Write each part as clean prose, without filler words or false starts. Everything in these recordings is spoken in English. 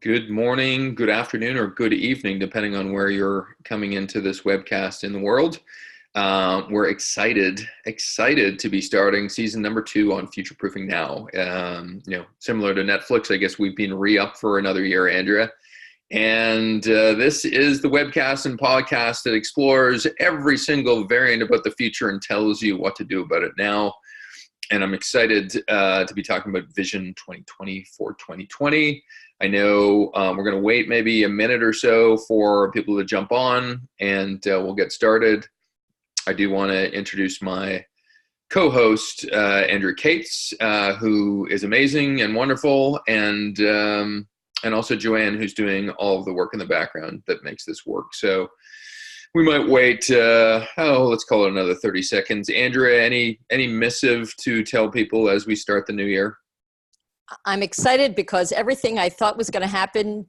Good morning, good afternoon, or good evening, depending on where you're coming into this webcast in the world. We're excited to be starting season number 2 on Futureproofing Now. Similar to Netflix, I guess we've been re-up for another year, Andrea. And this is the webcast and podcast that explores every single variant about the future and tells you what to do about it now. And I'm excited to be talking about Vision 2020 for 2020. I know we're going to wait maybe a minute or so for people to jump on, and we'll get started. I do want to introduce my co-host, Andrea Kates, who is amazing and wonderful, and also Joanne, who's doing all of the work in the background that makes this work. So we might wait, let's call it another 30 seconds. Andrea, any missive to tell people as we start the new year? I'm excited because everything I thought was going to happen,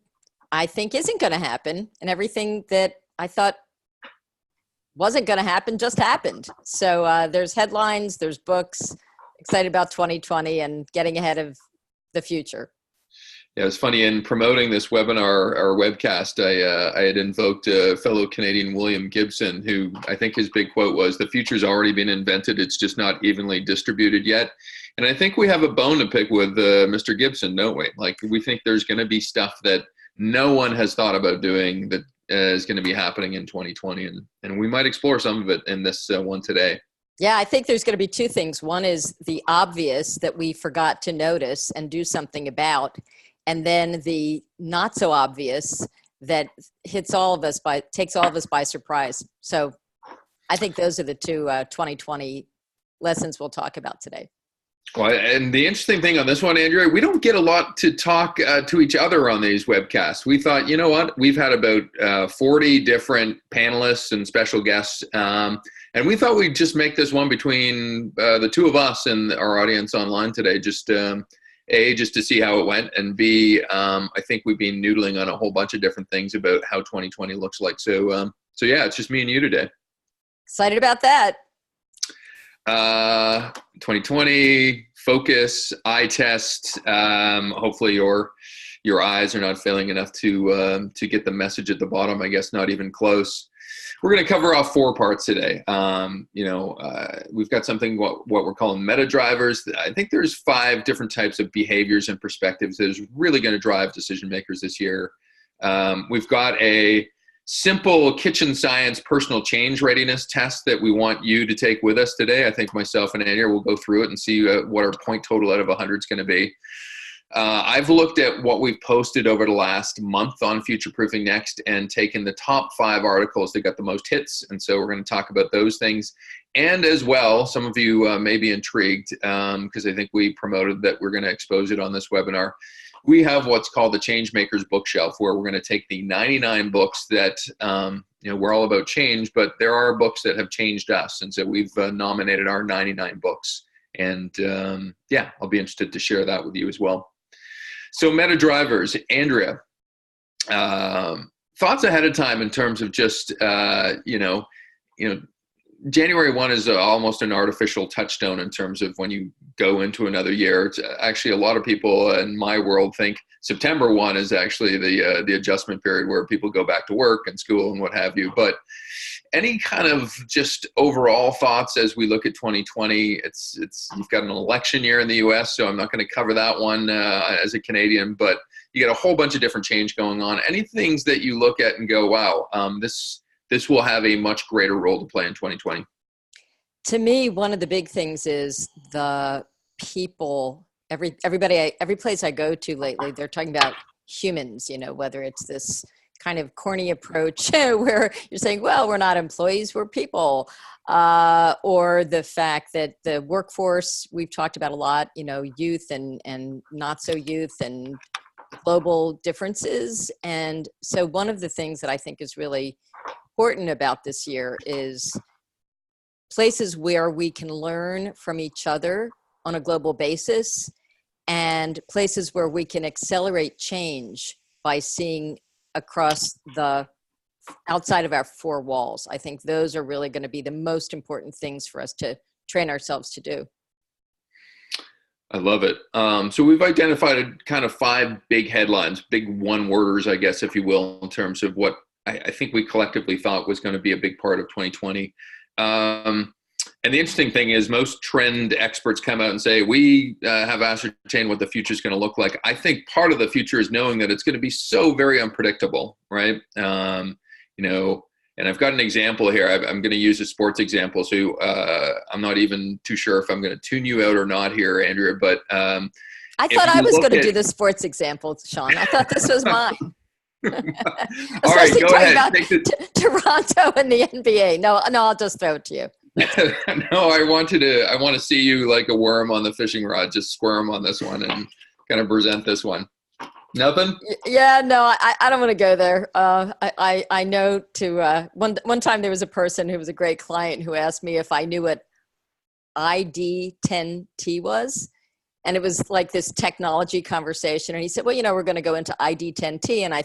I think isn't going to happen. And everything that I thought wasn't going to happen just happened. So there's headlines, there's books, excited about 2020 and getting ahead of the future. Yeah, it's funny, in promoting this webinar or webcast, I had invoked a fellow Canadian, William Gibson, who I think his big quote was, "The future's already been invented, it's just not evenly distributed yet." And I think we have a bone to pick with Mr. Gibson, don't we? Like, we think there's going to be stuff that no one has thought about doing that is going to be happening in 2020. And we might explore some of it in this one today. Yeah, I think there's going to be two things. One is the obvious that we forgot to notice and do something about. And then the not so obvious that takes all of us by surprise. So I think those are the two 2020 lessons we'll talk about today. Well, and the interesting thing on this one, Andrea, we don't get a lot to talk to each other on these webcasts. We thought, you know what, we've had about 40 different panelists and special guests, and we thought we'd just make this one between the two of us and our audience online today, just A, just to see how it went, and B, I think we've been noodling on a whole bunch of different things about how 2020 looks like. So yeah, it's just me and you today. Excited about that. 2020 focus, eye test. Hopefully your eyes are not failing enough to get the message at the bottom. I guess not even close. We're going to cover off 4 parts today. We've got something what we're calling METADRIVERs. I think there's 5 different types of behaviors and perspectives that is really going to drive decision makers this year. We've got a simple kitchen science personal change readiness test that we want you to take with us today. I think myself and Andrea will go through it and see what our point total out of 100 is going to be. I've looked at what we've posted over the last month on Futureproofing Next and taken the top 5 articles that got the most hits. And so we're going to talk about those things. And as well, some of you may be intrigued because I think we promoted that we're going to expose it on this webinar. We have what's called the Changemakers Bookshelf, where we're going to take the 99 books that, we're all about change, but there are books that have changed us. And so we've nominated our 99 books. And I'll be interested to share that with you as well. So METADRIVERs, Andrea, thoughts ahead of time in terms of just, January 1 is almost an artificial touchstone in terms of when you go into another year. It's actually, a lot of people in my world think September 1 is actually the adjustment period where people go back to work and school and what have you. But any kind of just overall thoughts as we look at 2020? You've got an election year in the U.S., so I'm not going to cover that one as a Canadian, but you got a whole bunch of different change going on. Any things that you look at and go, wow, this will have a much greater role to play in 2020? To me, one of the big things is the people, every place I go to lately, they're talking about humans, whether it's this kind of corny approach where you're saying, well, we're not employees, we're people, or the fact that the workforce, we've talked about a lot, youth and not so youth and global differences. And so one of the things that I think is really important about this year is places where we can learn from each other on a global basis, and places where we can accelerate change by seeing across the outside of our 4 walls. I think those are really going to be the most important things for us to train ourselves to do. I love it. So we've identified kind of 5 big headlines, big one-worders, I guess, if you will, in terms of what I think we collectively thought was going to be a big part of 2020. And the interesting thing is most trend experts come out and say, we have ascertained what the future is going to look like. I think part of the future is knowing that it's going to be so very unpredictable, right? And I've got an example here. I'm going to use a sports example. So I'm not even too sure if I'm going to tune you out or not here, Andrea. But I thought I was going to do the sports example, Sean. I thought this was mine. All right, go ahead. About Toronto and the NBA. No, I'll just throw it to you. No, I want to see you like a worm on the fishing rod, just squirm on this one and kind of present this one. Nothing? Yeah, no, I don't want to go there. I know one time there was a person who was a great client who asked me if I knew what ID10T was. And it was like this technology conversation. And he said, well, we're going to go into ID10T. And I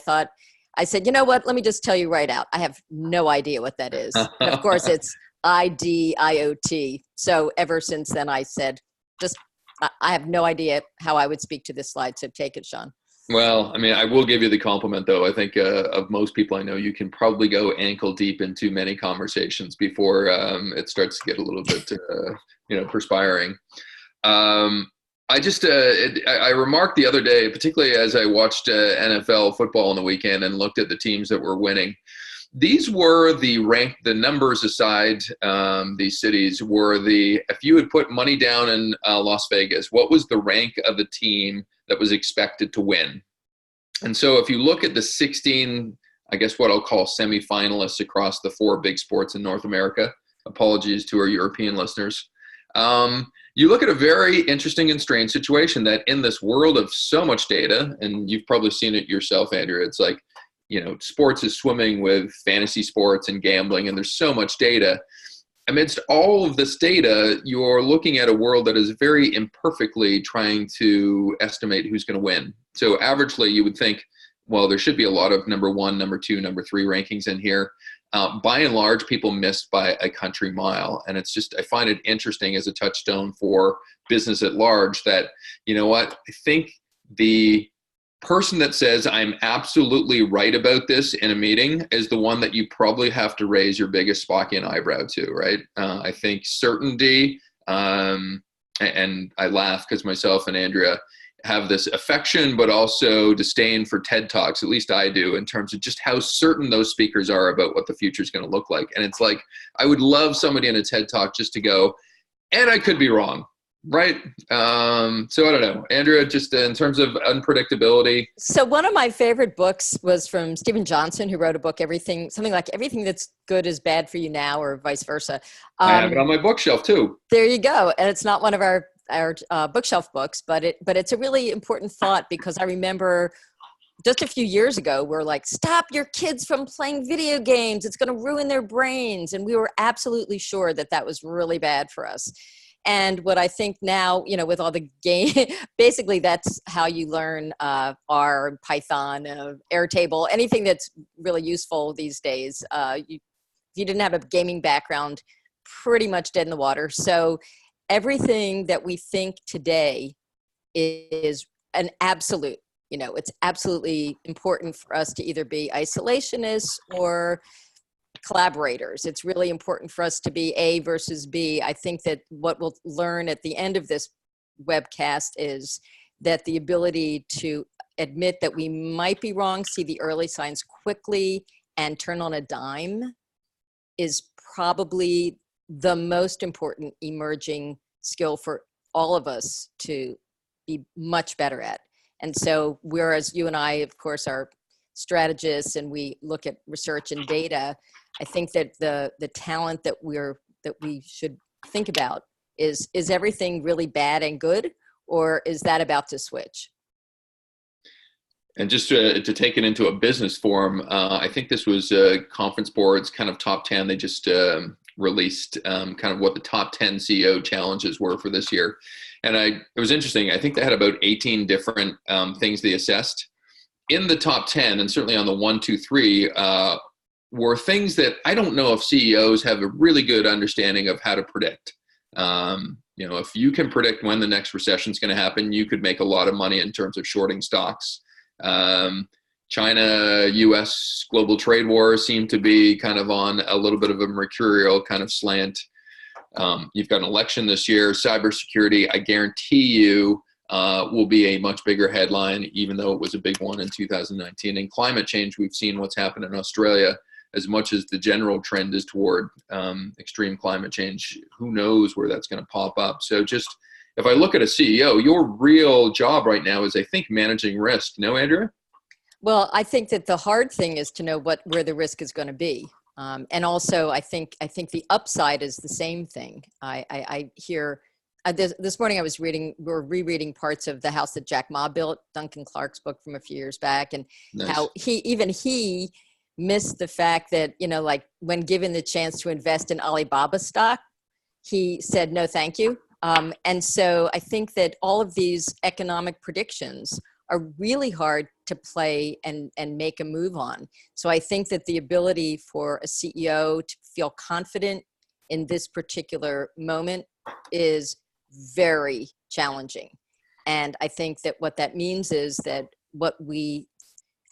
said, you know what? Let me just tell you right out. I have no idea what that is. And of course, it's IDIOT. So ever since then, I said, I have no idea how I would speak to this slide. So take it, Sean. Well, I mean, I will give you the compliment, though. I think of most people I know, you can probably go ankle deep into many conversations before it starts to get a little bit, perspiring. I remarked the other day, particularly as I watched NFL football on the weekend and looked at the teams that were winning. These were the numbers aside, these cities were if you had put money down in Las Vegas, what was the rank of the team that was expected to win? And so if you look at the 16, I guess what I'll call semifinalists across the 4 big sports in North America, apologies to our European listeners, you look at a very interesting and strange situation that in this world of so much data, and you've probably seen it yourself, Andrea, it's like, sports is swimming with fantasy sports and gambling, and there's so much data. Amidst all of this data, you're looking at a world that is very imperfectly trying to estimate who's going to win. So averagely, you would think, well, there should be a lot of number 1, number 2, number 3 rankings in here. By and large, people miss by a country mile. And it's just, I find it interesting as a touchstone for business at large that, you know what, I think the person that says I'm absolutely right about this in a meeting is the one that you probably have to raise your biggest Spockian eyebrow to, right? I think certainty, and I laugh because myself and Andrea have this affection, but also disdain for TED Talks, at least I do, in terms of just how certain those speakers are about what the future is going to look like. And it's like, I would love somebody in a TED Talk just to go, and I could be wrong. Right. So I don't know, Andrea, just in terms of unpredictability. So one of my favorite books was from Stephen Johnson, who wrote a book, something like Everything That's Good is Bad for You Now, or vice versa. I have it on my bookshelf too. There you go. And it's not one of our bookshelf books, but it's a really important thought, because I remember just a few years ago, we're like, stop your kids from playing video games. It's going to ruin their brains. And we were absolutely sure that was really bad for us. And what I think now, with all the game, basically that's how you learn R, Python, Airtable, anything that's really useful these days. If you didn't have a gaming background, pretty much dead in the water. So everything that we think today is an absolute. It's absolutely important for us to either be isolationists or collaborators. It's really important for us to be A versus B. I think that what we'll learn at the end of this webcast is that the ability to admit that we might be wrong, see the early signs quickly, and turn on a dime is probably the most important emerging skill for all of us to be much better at. And so whereas you and I, of course, are strategists and we look at research and data, I think that the talent that we should think about is everything really bad and good, or is that about to switch? And just to take it into a business forum, I think this was Conference Board's kind of top 10. They just released kind of what the top 10 CEO challenges were for this year. And it was interesting. I think they had about 18 different things they assessed. In the top 10, and certainly on the 1, 2, 3, were things that I don't know if CEOs have a really good understanding of how to predict. You know, if you can predict when the next recession is going to happen, you could make a lot of money in terms of shorting stocks. China, US global trade war seem to be kind of on a little bit of a mercurial kind of slant. You've got an election this year. Cybersecurity, I guarantee you, will be a much bigger headline, even though it was a big one in 2019. And climate change, we've seen what's happened in Australia. As much as the general trend is toward extreme climate change, who knows where that's going to pop up. So just, if I look at a CEO, your real job right now is, I think, managing risk. No, Andrea? Well, I think that the hard thing is to know where the risk is going to be. And also, I think the upside is the same thing. I hear this morning we're rereading parts of The House That Jack Ma Built, Duncan Clark's book from a few years back, and nice. How he missed the fact that, you know, like when given the chance to invest in Alibaba stock, he said, no, thank you. And so I think that all of these economic predictions are really hard to play and make a move on. So I think that the ability for a CEO to feel confident in this particular moment is very challenging. And I think that what that means is that what we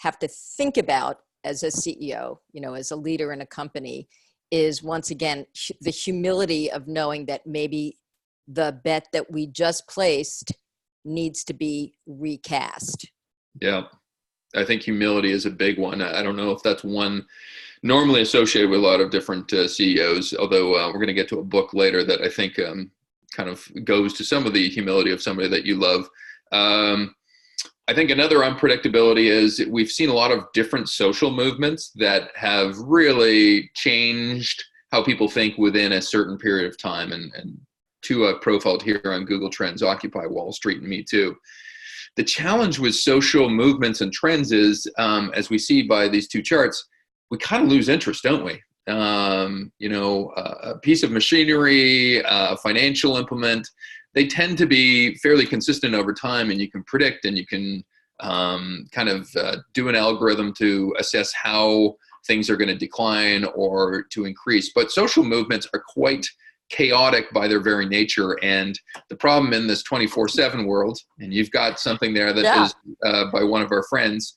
have to think about as a CEO, you know, as a leader in a company, is once again, the humility of knowing that maybe the bet that we just placed needs to be recast. Yeah, I think humility is a big one. I don't know if that's one normally associated with a lot of different CEOs, although we're going to get to a book later that I think kind of goes to some of the humility of somebody that you love. I think another unpredictability is we've seen a lot of different social movements that have really changed how people think within a certain period of time. And two I've profiled here on Google Trends, Occupy Wall Street and Me Too. The challenge with social movements and trends is, as we see by these two charts, we kind of lose interest, don't we? You know, a piece of machinery, a financial implement, they tend to be fairly consistent over time, and you can predict and you can kind of do an algorithm to assess how things are going to decline or to increase. But social movements are quite chaotic by their very nature. And the problem in this 24/7 world, and you've got something there that is by one of our friends,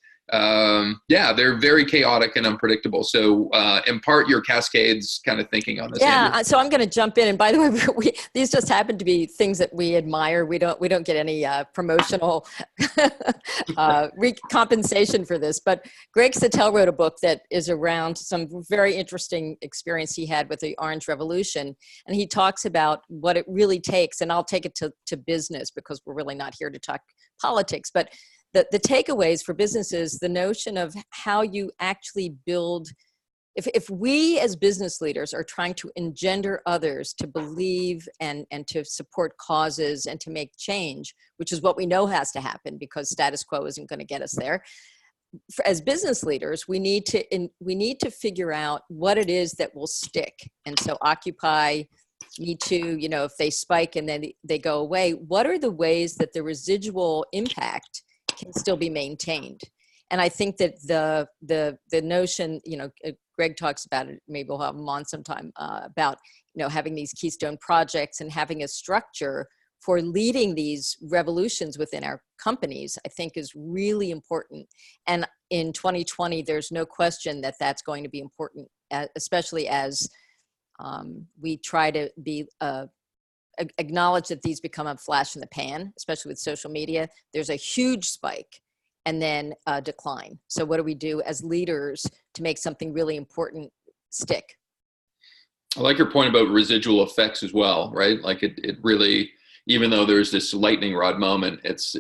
they're very chaotic and unpredictable. So impart your Cascades kind of thinking on this. Yeah, so I'm going to jump in. And by the way, these just happen to be things that we admire. We don't get any promotional compensation for this. But Greg Sattel wrote a book that is around some very interesting experience he had with the Orange Revolution. And he talks about what it really takes. And I'll take it to business because we're really not here to talk politics. But the takeaways for businesses, the notion of how you actually build, if we as business leaders are trying to engender others to believe and to support causes and to make change, which is what we know has to happen because status quo isn't going to get us there. As business leaders, we need to figure out what it is that will stick. And so Occupy, Me Too, you know, if they spike and then they go away, what are the ways that the residual impact can still be maintained? And I think that the notion, you know, Greg talks about it, maybe we'll have him on sometime, about, you know, having these keystone projects and having a structure for leading these revolutions within our companies, I think is really important. And in 2020, there's no question that that's going to be important, especially as we try to be acknowledge that these become a flash in the pan, especially with social media. There's a huge spike and then a decline. So what do we do as leaders to make something really important stick? I like your point about residual effects as well, right? Like it really, even though there's this lightning rod moment, it's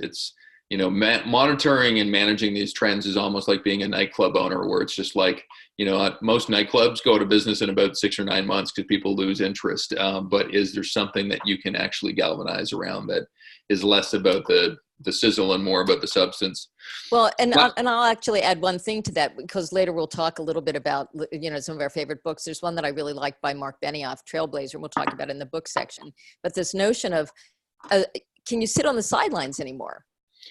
you know, monitoring and managing these trends is almost like being a nightclub owner, where it's just like, you know, most nightclubs go to business in about 6 or 9 months because people lose interest. But is there something that you can actually galvanize around that is less about the sizzle and more about the substance? Well, and I'll actually add one thing to that, because later we'll talk a little bit about, you know, some of our favorite books. There's one that I really like by Mark Benioff, Trailblazer, and we'll talk about it in the book section. But this notion of, can you sit on the sidelines anymore?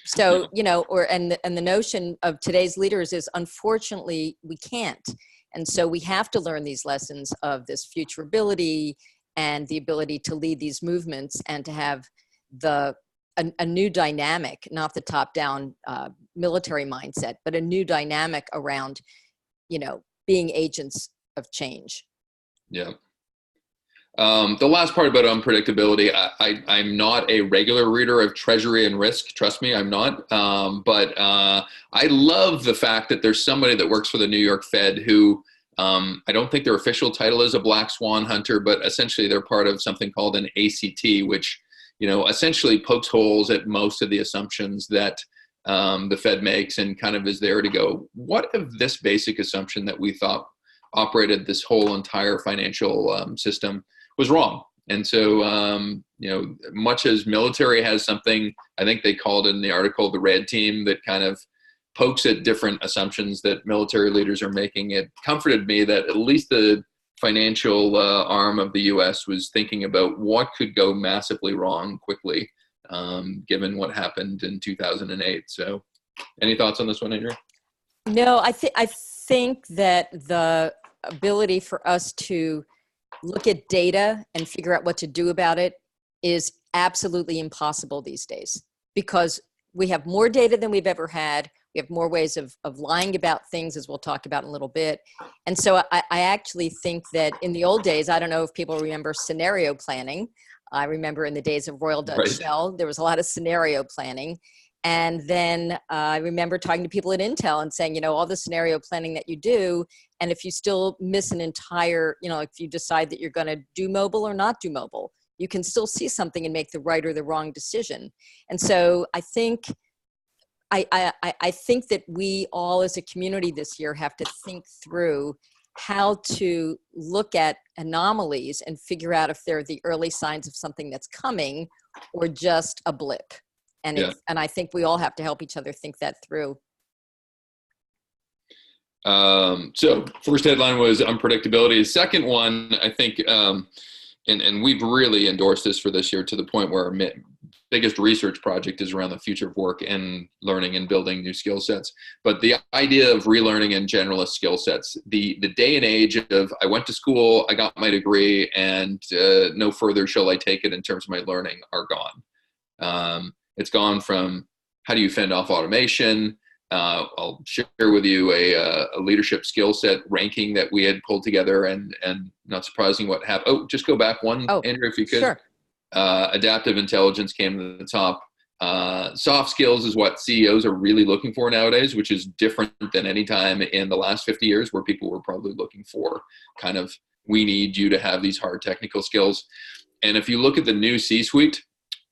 So, you know, and the notion of today's leaders is, unfortunately, we can't. And so we have to learn these lessons of this futurability and the ability to lead these movements and to have a new dynamic, not the top-down military mindset, but a new dynamic around, being agents of change. Yeah. The last part about unpredictability, I'm not a regular reader of Treasury and Risk. Trust me, I'm not. But I love the fact that there's somebody that works for the New York Fed who, I don't think their official title is a black swan hunter, but essentially they're part of something called an ACT, which, essentially pokes holes at most of the assumptions that the Fed makes and kind of is there to go, what if this basic assumption that we thought operated this whole entire financial system was wrong? And so, much as military has something, I think they called it in the article, the red team, that kind of pokes at different assumptions that military leaders are making, it comforted me that at least the financial arm of the U.S. was thinking about what could go massively wrong quickly, given what happened in 2008. So any thoughts on this one, Andrea? No, I think that the ability for us to look at data and figure out what to do about it is absolutely impossible these days, because we have more data than we've ever had. We have more ways of lying about things, as we'll talk about in a little bit. And so I actually think that in the old days, I don't know if people remember scenario planning. I remember in the days of Royal Dutch Shell, there was a lot of scenario planning. And then I remember talking to people at Intel and saying, all the scenario planning that you do, and if you still miss an entire, if you decide that you're going to do mobile or not do mobile, you can still see something and make the right or the wrong decision. And so I think I think that we all as a community this year have to think through how to look at anomalies and figure out if they're the early signs of something that's coming or just a blip. And and I think we all have to help each other think that through. So first headline was unpredictability. Second one, I think, and we've really endorsed this for this year to the point where our biggest research project is around the future of work and learning and building new skill sets. But the idea of relearning and generalist skill sets, the day and age of I went to school, I got my degree, and no further shall I take it in terms of my learning are gone. It's gone from how do you fend off automation. I'll share with you a leadership skill set ranking that we had pulled together, and not surprising what happened. Oh, just go back one, Andrew, if you could. Sure. Adaptive intelligence came to the top. Soft skills is what CEOs are really looking for nowadays, which is different than any time in the last 50 years where people were probably looking for kind of, we need you to have these hard technical skills. And if you look at the new C-suite,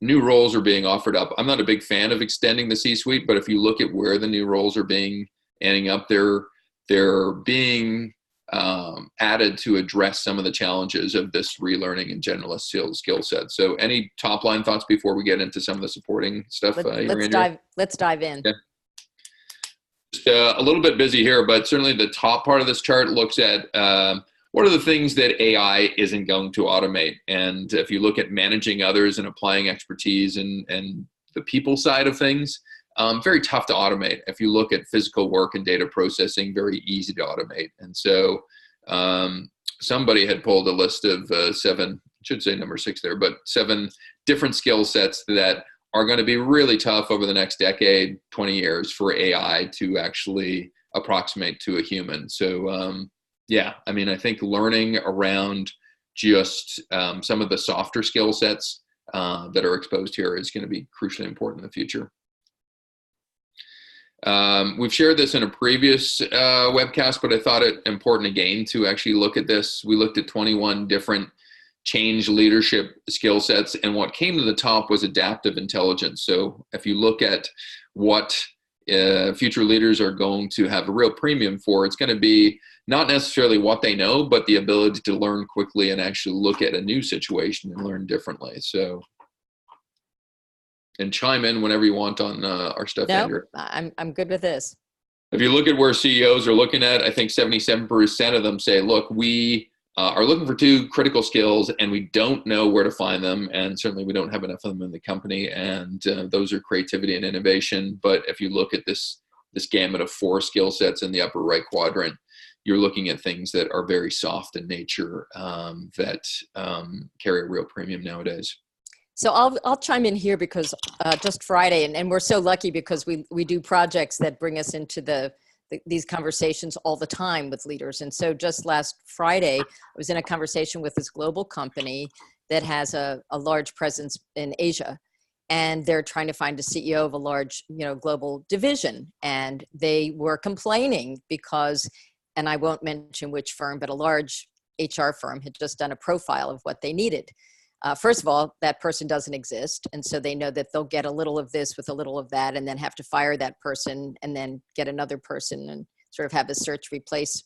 new roles are being offered up. I'm not a big fan of extending the C-suite, but if you look at where the new roles are ending up, they're being added to address some of the challenges of this relearning and generalist skill set. So any top line thoughts before we get into some of the supporting stuff? Let's dive in. Yeah. Just a little bit busy here, but certainly the top part of this chart looks at what are the things that AI isn't going to automate? And if you look at managing others and applying expertise and the people side of things, very tough to automate. If you look at physical work and data processing, very easy to automate. And so somebody had pulled a list of 7, should say number 6 there, but 7 different skill sets that are going to be really tough over the next decade, 20 years for AI to actually approximate to a human. So I think learning around just some of the softer skill sets that are exposed here is going to be crucially important in the future. We've shared this in a previous webcast, but I thought it important again to actually look at this. We looked at 21 different change leadership skill sets, and what came to the top was adaptive intelligence. So if you look at what future leaders are going to have a real premium for, it's going to be not necessarily what they know, but the ability to learn quickly and actually look at a new situation and learn differently. So, and chime in whenever you want on our stuff, Andrew. I'm good with this. If you look at where CEOs are looking at, I think 77% of them say, look, we are looking for 2 critical skills and we don't know where to find them. And certainly we don't have enough of them in the company. And those are creativity and innovation. But if you look at this gamut of 4 skill sets in the upper right quadrant, you're looking at things that are very soft in nature, that carry a real premium nowadays. So I'll chime in here because just Friday, and we're so lucky because we do projects that bring us into these conversations all the time with leaders. And so just last Friday, I was in a conversation with this global company that has a large presence in Asia. And they're trying to find a CEO of a large, global division. And they were complaining because, and I won't mention which firm, but a large HR firm had just done a profile of what they needed. First of all, that person doesn't exist. And so they know that they'll get a little of this with a little of that, and then have to fire that person and then get another person and sort of have a search replace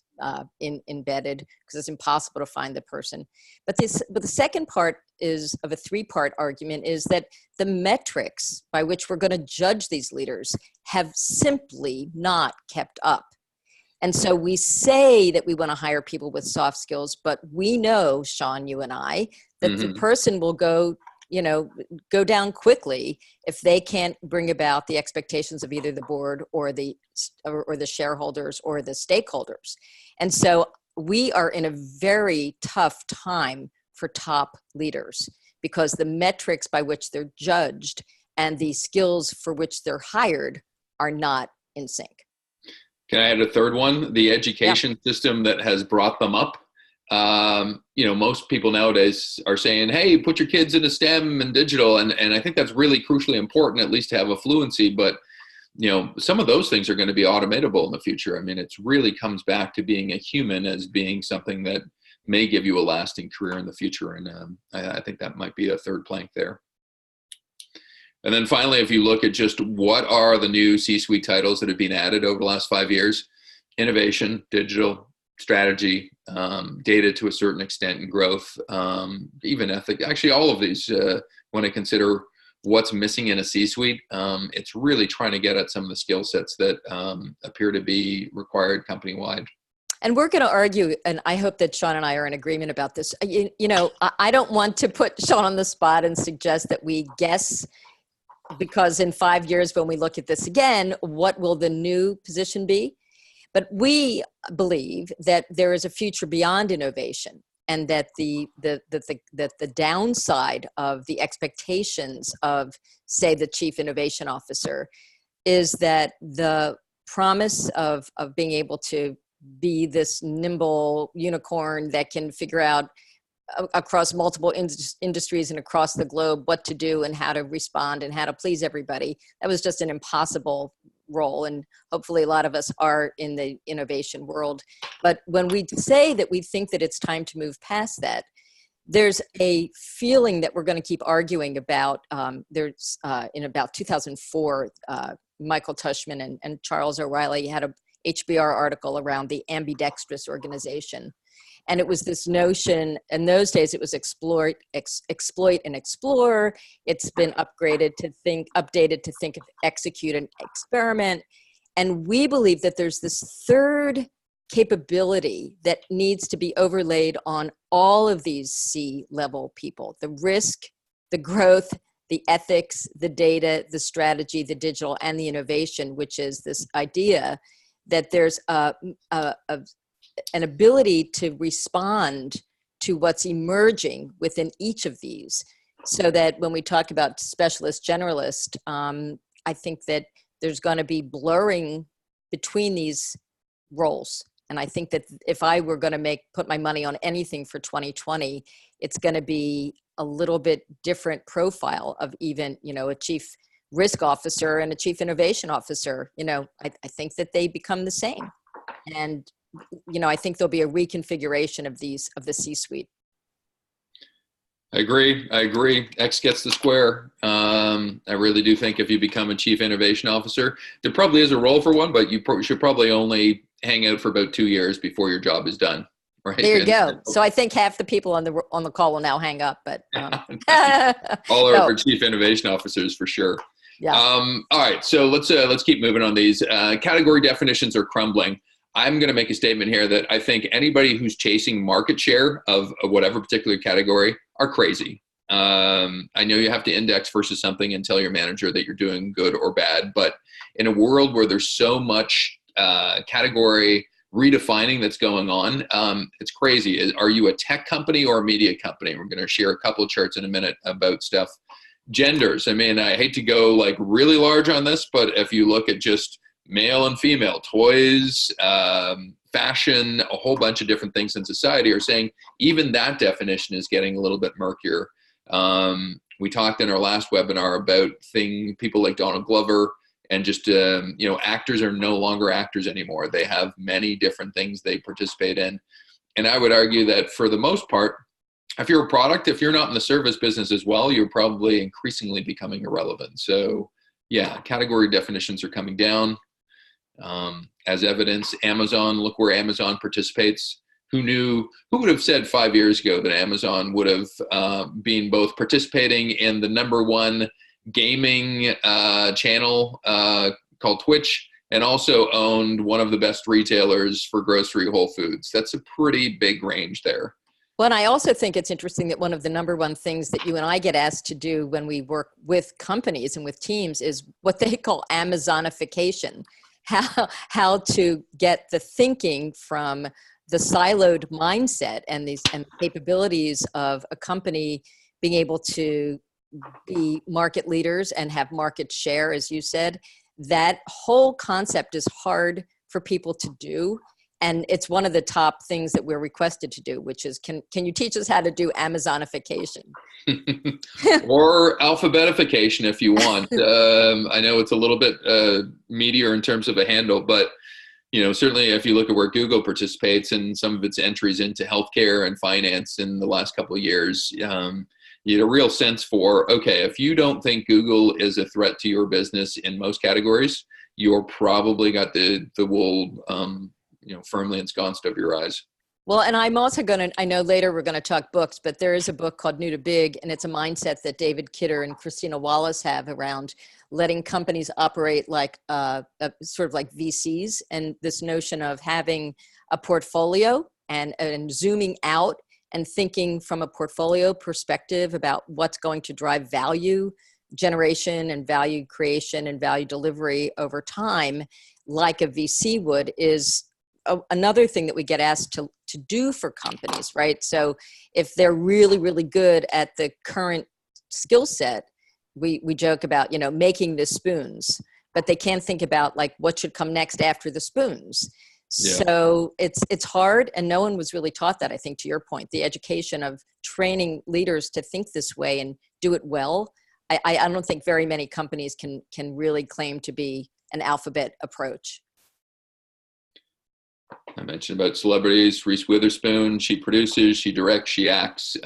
embedded, because it's impossible to find the person. But the second part is of a three-part argument is that the metrics by which we're going to judge these leaders have simply not kept up. And so we say that we want to hire people with soft skills, but we know, Sean, you and I, that the person will go down quickly if they can't bring about the expectations of either the board or the shareholders or the stakeholders. And so we are in a very tough time for top leaders because the metrics by which they're judged and the skills for which they're hired are not in sync. Can I add a third one? The education system that has brought them up. Most people nowadays are saying, hey, put your kids into STEM and digital. And I think that's really crucially important, at least to have a fluency. But, some of those things are going to be automatable in the future. I mean, it really comes back to being a human as being something that may give you a lasting career in the future. And I think that might be a third plank there. And then finally, if you look at just what are the new C-suite titles that have been added over the last 5 years, innovation, digital, strategy, data to a certain extent, and growth, even ethic. Actually, all of these, when I consider what's missing in a C-suite, it's really trying to get at some of the skill sets that appear to be required company-wide. And we're going to argue, and I hope that Sean and I are in agreement about this. I don't want to put Sean on the spot and suggest that we guess, because in 5 years, when we look at this again, what will the new position be? But we believe that there is a future beyond innovation, and that the downside of the expectations of, say, the chief innovation officer is that the promise of being able to be this nimble unicorn that can figure out across multiple industries and across the globe what to do and how to respond and how to please everybody. That was just an impossible role. And hopefully a lot of us are in the innovation world. But when we say that we think that it's time to move past that, there's a feeling that we're going to keep arguing about. In about 2004, Michael Tushman and Charles O'Reilly had a HBR article around the ambidextrous organization. And it was this notion, in those days it was exploit and explore. It's been updated to think of execute and experiment. And we believe that there's this third capability that needs to be overlaid on all of these C-level people: the risk, the growth, the ethics, the data, the strategy, the digital, and the innovation, which is this idea that there's an ability to respond to what's emerging within each of these, so that when we talk about specialist, generalist, I think that there's going to be blurring between these roles. And I think that if I were going to put my money on anything for 2020, it's going to be a little bit different profile of even, a chief risk officer and a chief innovation officer. I think that they become the same. And I think there'll be a reconfiguration of the C-suite. I agree. X gets the square. I really do think if you become a chief innovation officer, there probably is a role for one, but you should probably only hang out for about 2 years before your job is done. Right? There you go. So I think half the people on the call will now hang up, but all our chief innovation officers for sure. Yeah. All right. So let's keep moving on these. Category definitions are crumbling. I'm going to make a statement here that I think anybody who's chasing market share of whatever particular category are crazy. I know you have to index versus something and tell your manager that you're doing good or bad, but in a world where there's so much category redefining that's going on. It's crazy. Are you a tech company or a media company? We're going to share a couple of charts in a minute about stuff. Genders. I mean, I hate to go like really large on this, but if you look at just male and female, toys, fashion, a whole bunch of different things in society are saying even that definition is getting a little bit murkier. We talked in our last webinar about people like Donald Glover, and just, actors are no longer actors anymore. They have many different things they participate in. And I would argue that for the most part, if you're a product, if you're not in the service business as well, you're probably increasingly becoming irrelevant. So yeah, category definitions are coming down. As evidence, Amazon, look where Amazon participates. Who would have said 5 years ago that Amazon would have been both participating in the #1 gaming channel called Twitch, and also owned one of the best retailers for grocery, Whole Foods? That's a pretty big range there. Well, and I also think it's interesting that one of the #1 things that you and I get asked to do when we work with companies and with teams is what they call Amazonification. How to get the thinking from the siloed mindset and capabilities of a company being able to be market leaders and have market share, as you said. That whole concept is hard for people to do. And it's one of the top things that we're requested to do, which is, can you teach us how to do Amazonification? Or alphabetification if you want. I know it's a little bit meatier in terms of a handle, but certainly if you look at where Google participates and some of its entries into healthcare and finance in the last couple of years, you get a real sense for, okay, if you don't think Google is a threat to your business in most categories, you're probably got the wool firmly ensconced over your eyes. Well, and I'm also I know later we're going to talk books, but there is a book called New to Big, and it's a mindset that David Kidder and Christina Wallace have around letting companies operate like sort of like VCs, and this notion of having a portfolio and zooming out and thinking from a portfolio perspective about what's going to drive value generation and value creation and value delivery over time, like a VC would, is another thing that we get asked to do for companies, right? So if they're really, really good at the current skill set, we joke about, making the spoons, but they can't think about like what should come next after the spoons. Yeah. So it's hard, and no one was really taught that, I think, to your point, the education of training leaders to think this way and do it well. I don't think very many companies can really claim to be an alphabet approach. I mentioned about celebrities, Reese Witherspoon. She produces, she directs, she acts.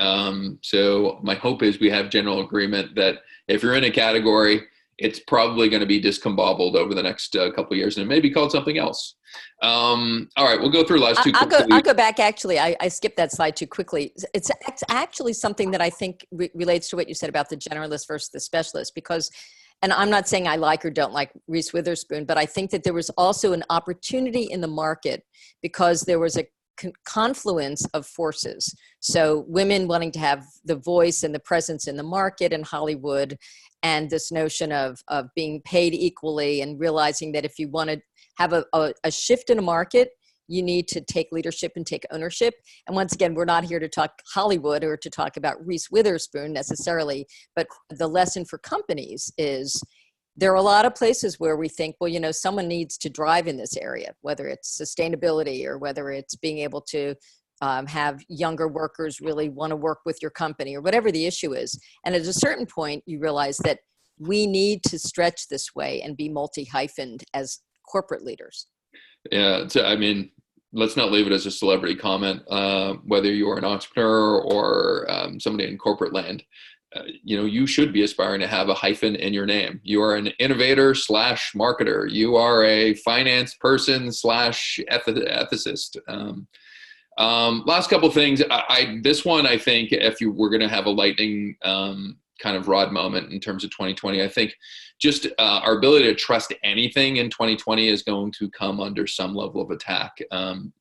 So my hope is we have general agreement that if you're in a category, it's probably going to be discombobbled over the next couple of years, and it may be called something else. All right, we'll go through the last two. I'll go back. Actually, I skipped that slide too quickly. It's actually something that I think relates to what you said about the generalist versus the specialist, because, and I'm not saying I like or don't like Reese Witherspoon, but I think that there was also an opportunity in the market because there was a confluence of forces. So women wanting to have the voice and the presence in the market in Hollywood, and this notion of being paid equally, and realizing that if you want to have a shift in a market, you need to take leadership and take ownership. And once again, we're not here to talk Hollywood or to talk about Reese Witherspoon necessarily, but the lesson for companies is there are a lot of places where we think, well, someone needs to drive in this area, whether it's sustainability or whether it's being able to have younger workers really want to work with your company, or whatever the issue is. And at a certain point, you realize that we need to stretch this way and be multi-hyphened as corporate leaders. Yeah, I mean, let's not leave it as a celebrity comment, whether you're an entrepreneur or somebody in corporate land. You should be aspiring to have a hyphen in your name. You are an innovator / marketer. You are a finance person / ethicist. Last couple of things. This one, I think, if you were going to have a lightning kind of rod moment in terms of 2020, I think just our ability to trust anything in 2020 is going to come under some level of attack.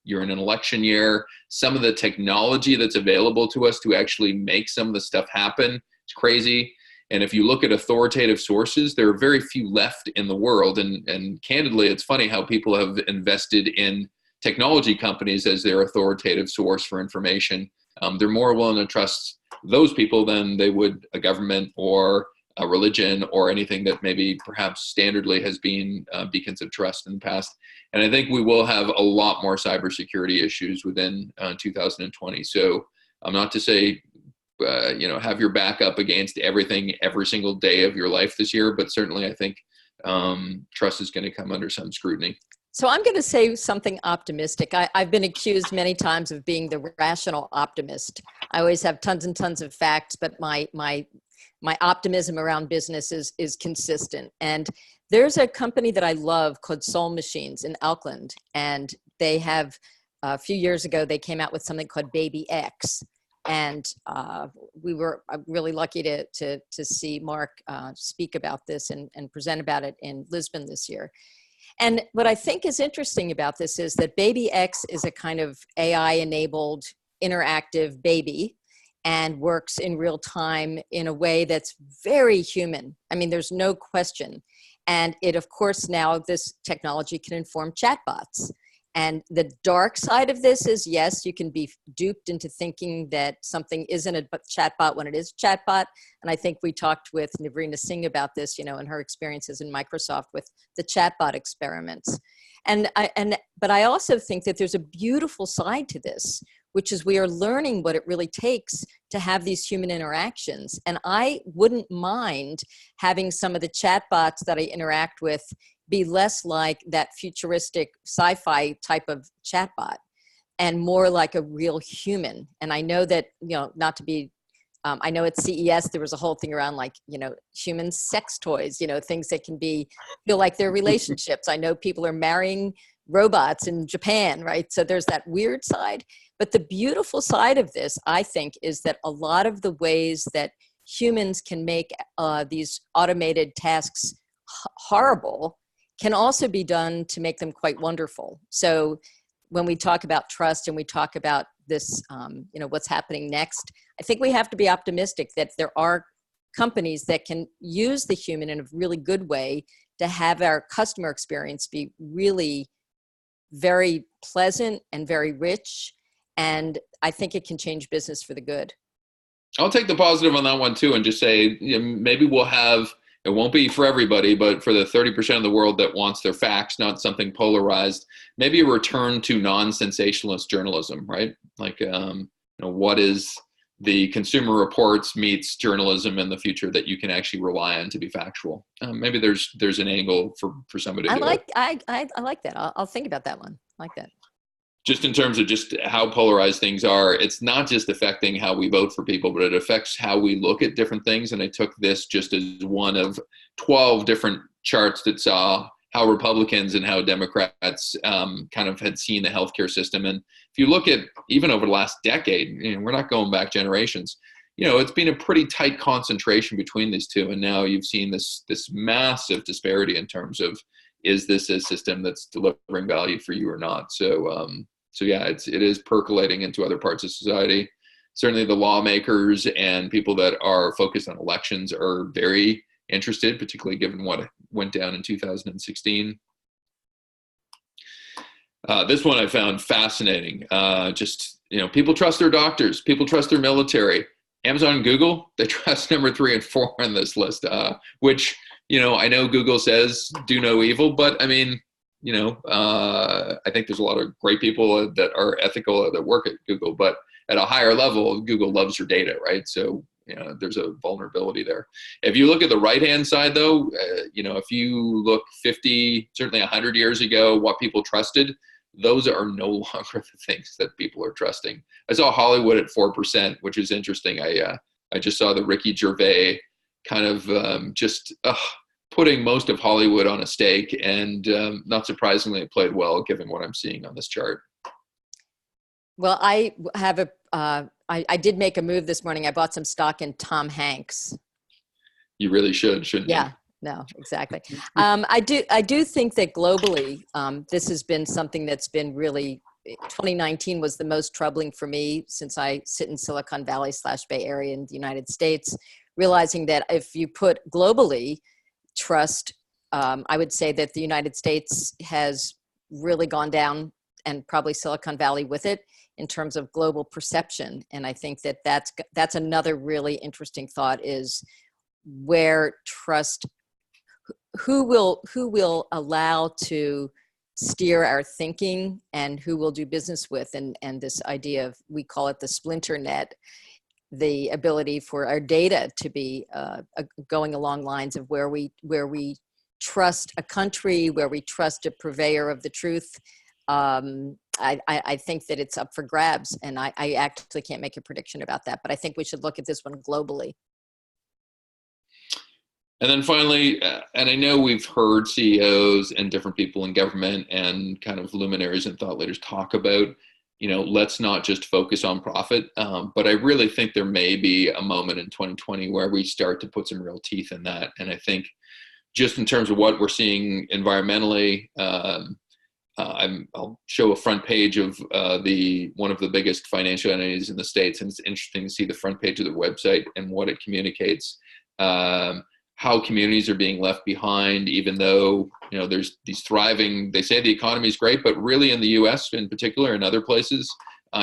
You're in an election year. Some of the technology that's available to us to actually make some of the stuff happen, it's crazy. And if you look at authoritative sources, there are very few left in the world. And candidly, it's funny how people have invested in technology companies as their authoritative source for information. They're more willing to trust those people than they would a government or a religion or anything that maybe perhaps standardly has been beacons of trust in the past. And I think we will have a lot more cybersecurity issues within 2020. So not to say, have your back up against everything every single day of your life this year, but certainly I think trust is going to come under some scrutiny. So I'm going to say something optimistic. I've been accused many times of being the rational optimist. I always have tons and tons of facts, but my optimism around business is consistent. And there's a company that I love called Soul Machines in Auckland. And they have, a few years ago, they came out with something called Baby X. And we were really lucky to see Mark speak about this and present about it in Lisbon this year. And what I think is interesting about this is that Baby X is a kind of AI-enabled interactive baby and works in real time in a way that's very human. I mean, there's no question. And it, of course, now this technology can inform chatbots. And the dark side of this is, yes, you can be duped into thinking that something isn't a chatbot when it is a chatbot. And I think we talked with Navrina Singh about this, and her experiences in Microsoft with the chatbot experiments. But I also think that there's a beautiful side to this, which is we are learning what it really takes to have these human interactions. And I wouldn't mind having some of the chatbots that I interact with be less like that futuristic sci-fi type of chatbot and more like a real human. And I know that, not to be, I know at CES, there was a whole thing around like, human sex toys, things that can feel like they're relationships. I know people are marrying robots in Japan, right? So there's that weird side. But the beautiful side of this, I think, is that a lot of the ways that humans can make these automated tasks horrible can also be done to make them quite wonderful. So when we talk about trust and we talk about this, what's happening next, I think we have to be optimistic that there are companies that can use the human in a really good way to have our customer experience be really very pleasant and very rich. And I think it can change business for the good. I'll take the positive on that one too, and just say, maybe we'll have, it won't be for everybody, but for the 30% of the world that wants their facts, not something polarized, maybe a return to non-sensationalist journalism, right? Like, what is the Consumer Reports meets journalism in the future that you can actually rely on to be factual? Maybe there's an angle for somebody to do it. I like that. I'll think about that one. I like that. Just in terms of just how polarized things are, it's not just affecting how we vote for people, but it affects how we look at different things. And I took this just as one of 12 different charts that saw how Republicans and how Democrats kind of had seen the healthcare system. And if you look at even over the last decade, we're not going back generations, it's been a pretty tight concentration between these two. And now you've seen this massive disparity in terms of, is this a system that's delivering value for you or not? So yeah, it is percolating into other parts of society. Certainly the lawmakers and people that are focused on elections are very interested, particularly given what went down in 2016. This one I found fascinating. People trust their doctors, people trust their military. Amazon and Google, they trust number 3 and 4 on this list, which, I know Google says do no evil, but I mean, I think there's a lot of great people that are ethical that work at Google, but at a higher level, Google loves your data, right? So, there's a vulnerability there. If you look at the right-hand side, though, if you look 50, certainly 100 years ago, what people trusted, those are no longer the things that people are trusting. I saw Hollywood at 4%, which is interesting. I just saw the Ricky Gervais kind of putting most of Hollywood on a stake, and not surprisingly, it played well given what I'm seeing on this chart. Well, I have I did make a move this morning. I bought some stock in Tom Hanks. You really should, shouldn't you? Yeah, no, exactly. I do think that globally, this has been something that's been really, 2019 was the most troubling for me since I sit in Silicon Valley / Bay Area in the United States, realizing that if you put globally trust, I would say that the United States has really gone down and probably Silicon Valley with it in terms of global perception. And I think that that's another really interesting thought, is where trust, who will allow to steer our thinking and who we'll do business with. And this idea of, we call it the splinter net, the ability for our data to be going along lines of where we trust a country, where we trust a purveyor of the truth. I think that it's up for grabs, and I actually can't make a prediction about that, but I think we should look at this one globally. And then finally, and I know we've heard CEOs and different people in government and kind of luminaries and thought leaders talk about, let's not just focus on profit. But I really think there may be a moment in 2020 where we start to put some real teeth in that. And I think just in terms of what we're seeing environmentally, I'll show a front page of one of the biggest financial entities in the States, and it's interesting to see the front page of their website and what it communicates. How communities are being left behind, even though, there's these thriving, they say the economy is great, but really in the US in particular and other places,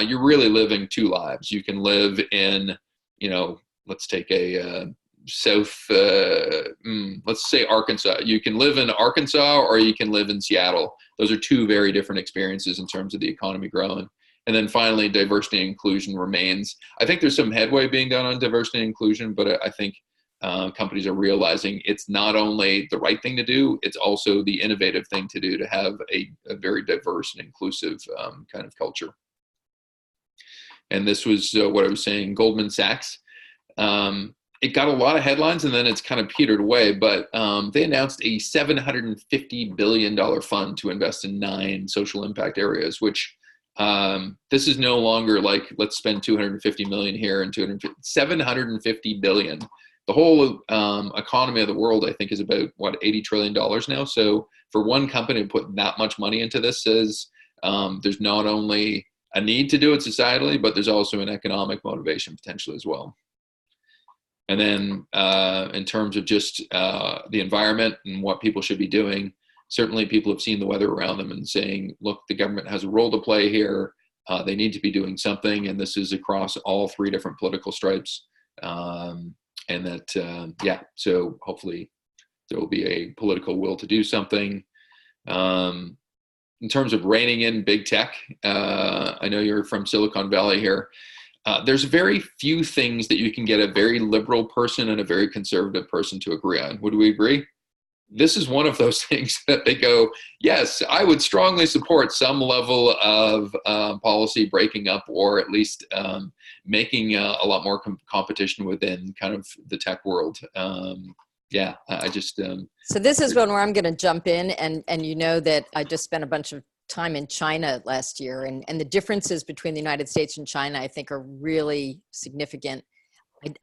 you're really living two lives. You can live in, let's take a let's say Arkansas. You can live in Arkansas or you can live in Seattle. Those are two very different experiences in terms of the economy growing. And then finally, diversity and inclusion remains. I think there's some headway being done on diversity and inclusion, but I think companies are realizing it's not only the right thing to do, it's also the innovative thing to do to have a very diverse and inclusive kind of culture. And this was what I was saying, Goldman Sachs. It got a lot of headlines and then it's kind of petered away, but they announced a $750 billion fund to invest in 9 social impact areas, which this is no longer like, let's spend 250 million here and 750 billion. The whole economy of the world, I think, is about, $80 trillion now. So for one company to put that much money into this says there's not only a need to do it societally, but there's also an economic motivation potentially as well. And then in terms of just the environment and what people should be doing, certainly people have seen the weather around them and saying, look, the government has a role to play here. They need to be doing something. And this is across all 3 different political stripes. And that, so hopefully there will be a political will to do something. In terms of reining in big tech, I know you're from Silicon Valley here. There's very few things that you can get a very liberal person and a very conservative person to agree on. Would we agree? This is one of those things that they go, yes, I would strongly support some level of policy breaking up, or at least making a lot more competition within kind of the tech world. I just... So this is one where I'm going to jump in, and you know that I just spent a bunch of time in China last year, and the differences between the United States and China, I think, are really significant.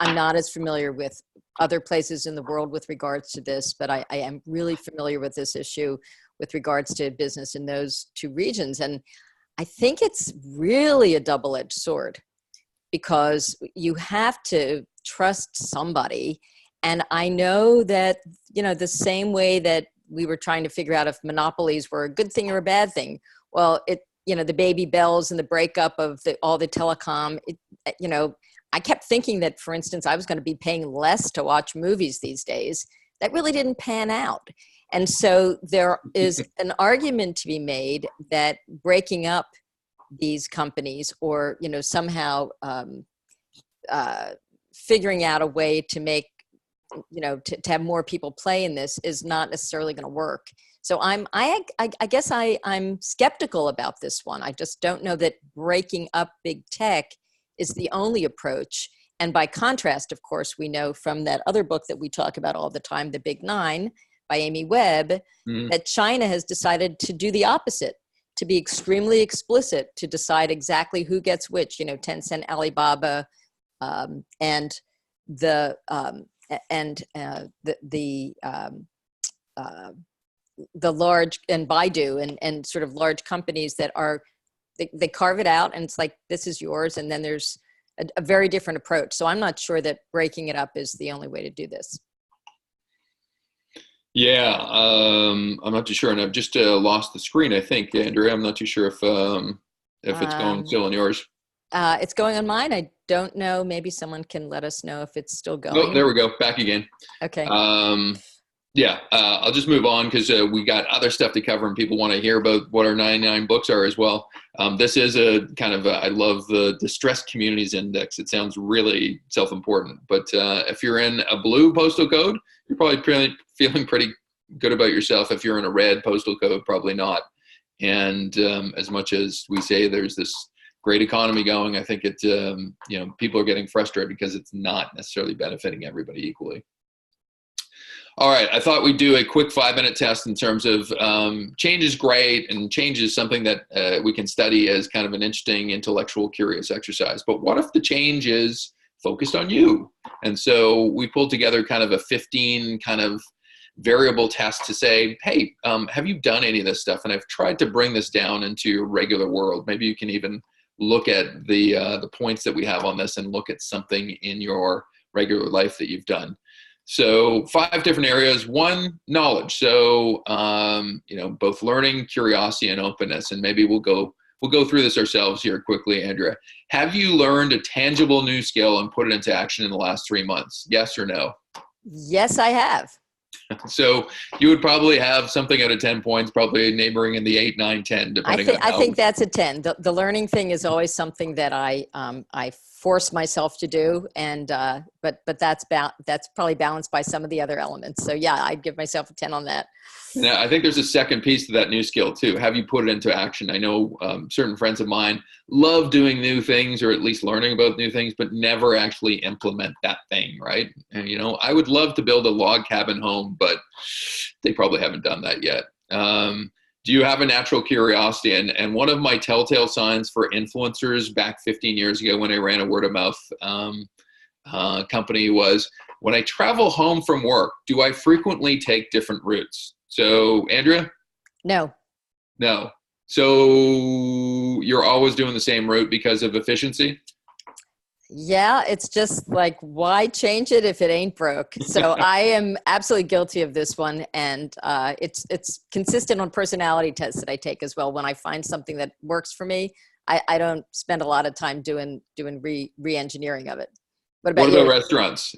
I'm not as familiar with other places in the world with regards to this, but I am really familiar with this issue with regards to business in those 2 regions. And I think it's really a double-edged sword, because you have to trust somebody. And I know that, the same way that we were trying to figure out if monopolies were a good thing or a bad thing. Well, the baby bells and the breakup of all the telecom, I kept thinking that, for instance, I was going to be paying less to watch movies these days. That really didn't pan out. And so there is an argument to be made that breaking up these companies, or, somehow figuring out a way to make, to have more people play in this, is not necessarily going to work. So I guess I'm skeptical about this one. I just don't know that breaking up big tech is the only approach. And by contrast, of course, we know from that other book that we talk about all the time, The Big Nine by Amy Webb, that China has decided to do the opposite, to be extremely explicit, to decide exactly who gets which, Tencent, Alibaba, and the large, and Baidu, and sort of large companies that are, they carve it out, and it's like, this is yours. And then there's a very different approach. So I'm not sure that breaking it up is the only way to do this. Yeah, I'm not too sure, and I've just lost the screen. I think, Andrea. I'm not too sure if it's going Um, still on yours. it's going on mine. I don't know. Maybe someone can let us know if it's still Oh, going. there we go. Back again. Okay. Yeah, I'll just move on because we got other stuff to cover, and people want to hear about what our 99 books are as well. This is a kind of I love the Distressed Communities Index. It sounds really self-important, but if you're in a blue postal code, you're probably feeling pretty good about yourself. If you're in a red postal code, probably not. And as much as we say there's this great economy going, I think people are getting frustrated because it's not necessarily benefiting everybody equally. All right, I thought we'd do a quick 5-minute test in terms of change is great, and change is something that we can study as kind of an interesting, intellectual, curious exercise. But what if the change is focused on you? And so we pulled together kind of a 15 kind of variable test to say, hey, have you done any of this stuff? And I've tried to bring this down into your regular world. Maybe you can even look at the points that we have on this and look at something in your regular life that you've done. So 5 different areas. 1, knowledge. So, both learning, curiosity, and openness. And maybe we'll go through this ourselves here quickly, Andrea. Have you learned a tangible new skill and put it into action in the last 3 months? Yes or no? Yes, I have. So you would probably have something out of 10 points, probably neighboring in the 8, 9, 10, depending on how. I think that's a 10. The learning thing is always something that I force myself to do, and but that's probably balanced by some of the other elements. So yeah, I'd give myself a 10 on that. Now, I think there's a second piece to that new skill too. Have you put it into action? I know certain friends of mine love doing new things, or at least learning about new things, but never actually implement that thing, right? And I would love to build a log cabin home, but they probably haven't done that yet. Do you have a natural curiosity? And one of my telltale signs for influencers back 15 years ago when I ran a word of mouth company was, when I travel home from work, do I frequently take different routes? So, Andrea? No. So you're always doing the same route because of efficiency? Yeah, it's just like, why change it if it ain't broke? So I am absolutely guilty of this one, and it's consistent on personality tests that I take as well. When I find something that works for me, I don't spend a lot of time doing re-engineering of it. What about you? Restaurants?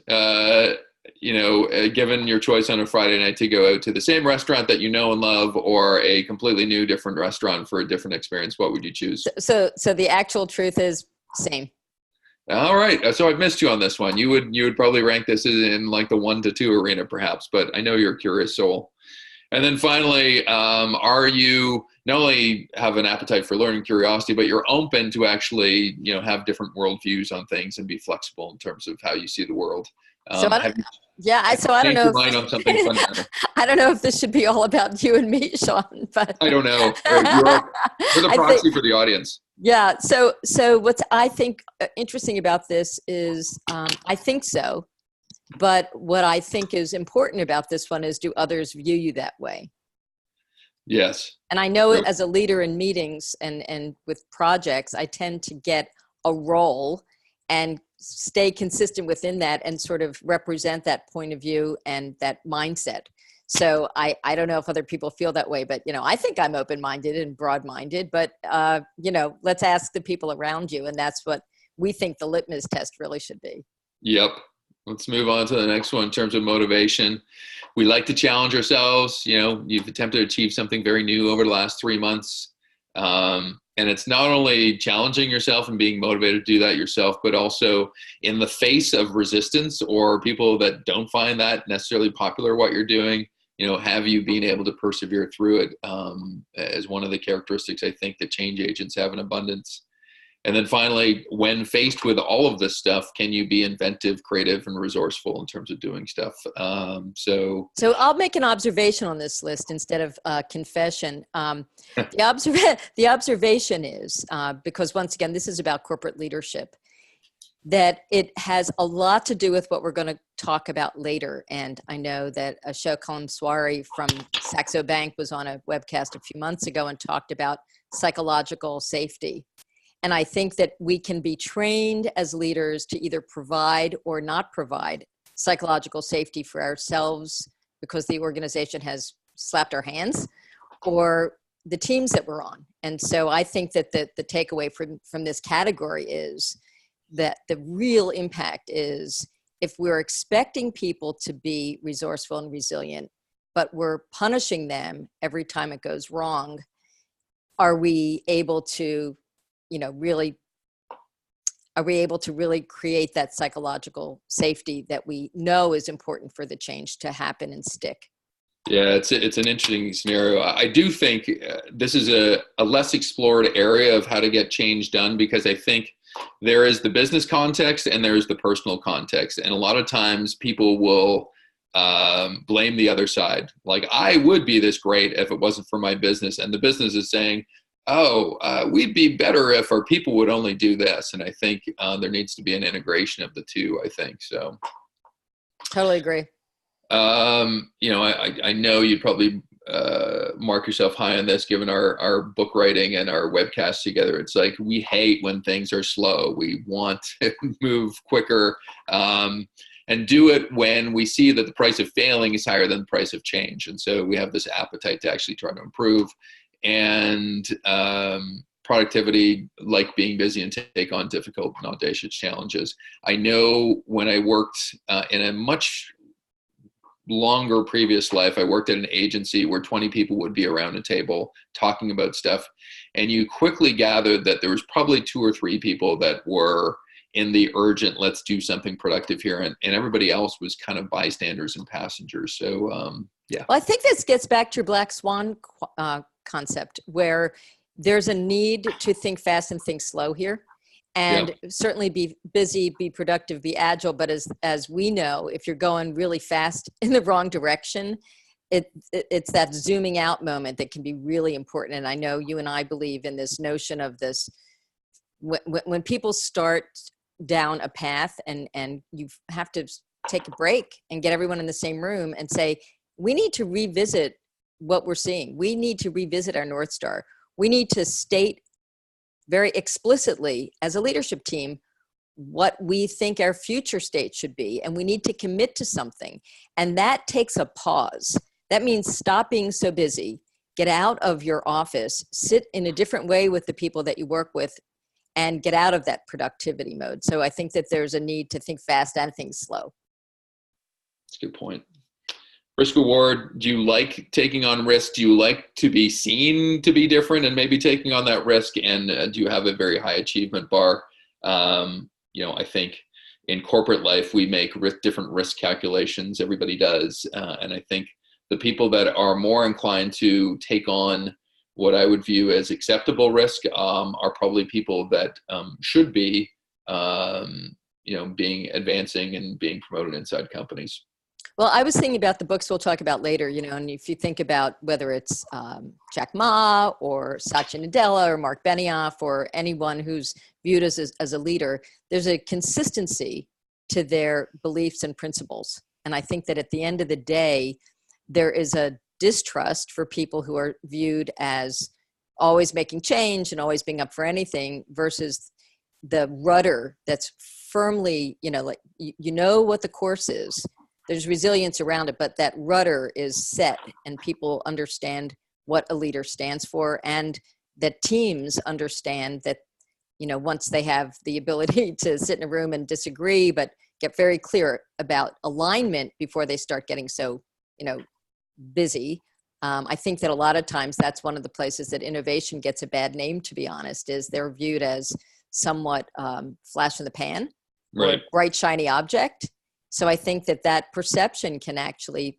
Given your choice on a Friday night to go out to the same restaurant that you know and love, or a completely new, different restaurant for a different experience, what would you choose? So the actual truth is same. All right. So I've missed you on this one. You would probably rank this in like the 1 to 2 arena, perhaps, but I know you're a curious soul. And then finally, are you not only have an appetite for learning, curiosity, but you're open to actually, have different worldviews on things and be flexible in terms of how you see the world? So I don't know. On something fundamental. I don't know if this should be all about you and me, Sean, but I don't know. You're the proxy for the audience. Yeah. So what's I think interesting about this is I think so, but what I think is important about this one is, do others view you that way? Yes. And I know as a leader in meetings and with projects, I tend to get a role and stay consistent within that and sort of represent that point of view and that mindset. So I don't know if other people feel that way, but, I think I'm open-minded and broad-minded, but, let's ask the people around you. And that's what we think the litmus test really should be. Yep. Let's move on to the next one in terms of motivation. We like to challenge ourselves. You've attempted to achieve something very new over the last 3 months. And it's not only challenging yourself and being motivated to do that yourself, but also in the face of resistance or people that don't find that necessarily popular, what you're doing, have you been able to persevere through it as one of the characteristics I think that change agents have in abundance. And then finally, when faced with all of this stuff, can you be inventive, creative, and resourceful in terms of doing stuff? So I'll make an observation on this list instead of confession. The observation is, because once again, this is about corporate leadership, that it has a lot to do with what we're going to talk about later. And I know that Ashok Kalamswari from Saxo Bank was on a webcast a few months ago and talked about psychological safety. And I think that we can be trained as leaders to either provide or not provide psychological safety for ourselves, because the organization has slapped our hands, or the teams that we're on. And so I think that the takeaway from this category is that the real impact is, if we're expecting people to be resourceful and resilient, but we're punishing them every time it goes wrong, are we able to, really create that psychological safety that we know is important for the change to happen and stick? Yeah, it's an interesting scenario. I do think this is a less explored area of how to get change done, because I think there is the business context and there's the personal context. And a lot of times people will blame the other side. Like, I would be this great if it wasn't for my business. And the business is saying, we'd be better if our people would only do this. And I think there needs to be an integration of the two, I think. So totally agree. I know you'd probably mark yourself high on this, given our book writing and our webcasts together. It's like, we hate when things are slow. We want to move quicker, and do it when we see that the price of failing is higher than the price of change. And so we have this appetite to actually try to improve, and productivity, like being busy and take on difficult and audacious challenges. I know when I worked in a much longer previous life, I worked at an agency where 20 people would be around a table talking about stuff. And you quickly gathered that there was probably 2 or 3 people that were in the urgent, let's do something productive here. And everybody else was kind of bystanders and passengers. So, yeah. Well, I think this gets back to your black swan concept, where there's a need to think fast and think slow here. And certainly be busy, be productive, be agile. But as we know, if you're going really fast in the wrong direction, it's that zooming out moment that can be really important. And I know you and I believe in this notion of this, when people start down a path and you have to take a break and get everyone in the same room and say, we need to revisit what we're seeing. We need to revisit our North Star. We need to state very explicitly as a leadership team what we think our future state should be. And we need to commit to something. And that takes a pause. That means stop being so busy, get out of your office, sit in a different way with the people that you work with, and get out of that productivity mode. So I think that there's a need to think fast and think slow. That's a good point. Risk reward, do you like taking on risk? Do you like to be seen to be different and maybe taking on that risk? And do you have a very high achievement bar? I think in corporate life, we make different risk calculations. Everybody does. And I think the people that are more inclined to take on what I would view as acceptable risk are probably people that should be, advancing and being promoted inside companies. Well, I was thinking about the books we'll talk about later, and if you think about whether it's Jack Ma or Satya Nadella or Mark Benioff or anyone who's viewed as a leader, there's a consistency to their beliefs and principles. And I think that at the end of the day, there is a distrust for people who are viewed as always making change and always being up for anything versus the rudder that's firmly, what the course is. There's resilience around it, but that rudder is set and people understand what a leader stands for, and that teams understand that, once they have the ability to sit in a room and disagree, but get very clear about alignment before they start getting so, busy. I think that a lot of times that's one of the places that innovation gets a bad name, to be honest, is they're viewed as somewhat flash in the pan, right, or bright, shiny object. So I think that perception can actually,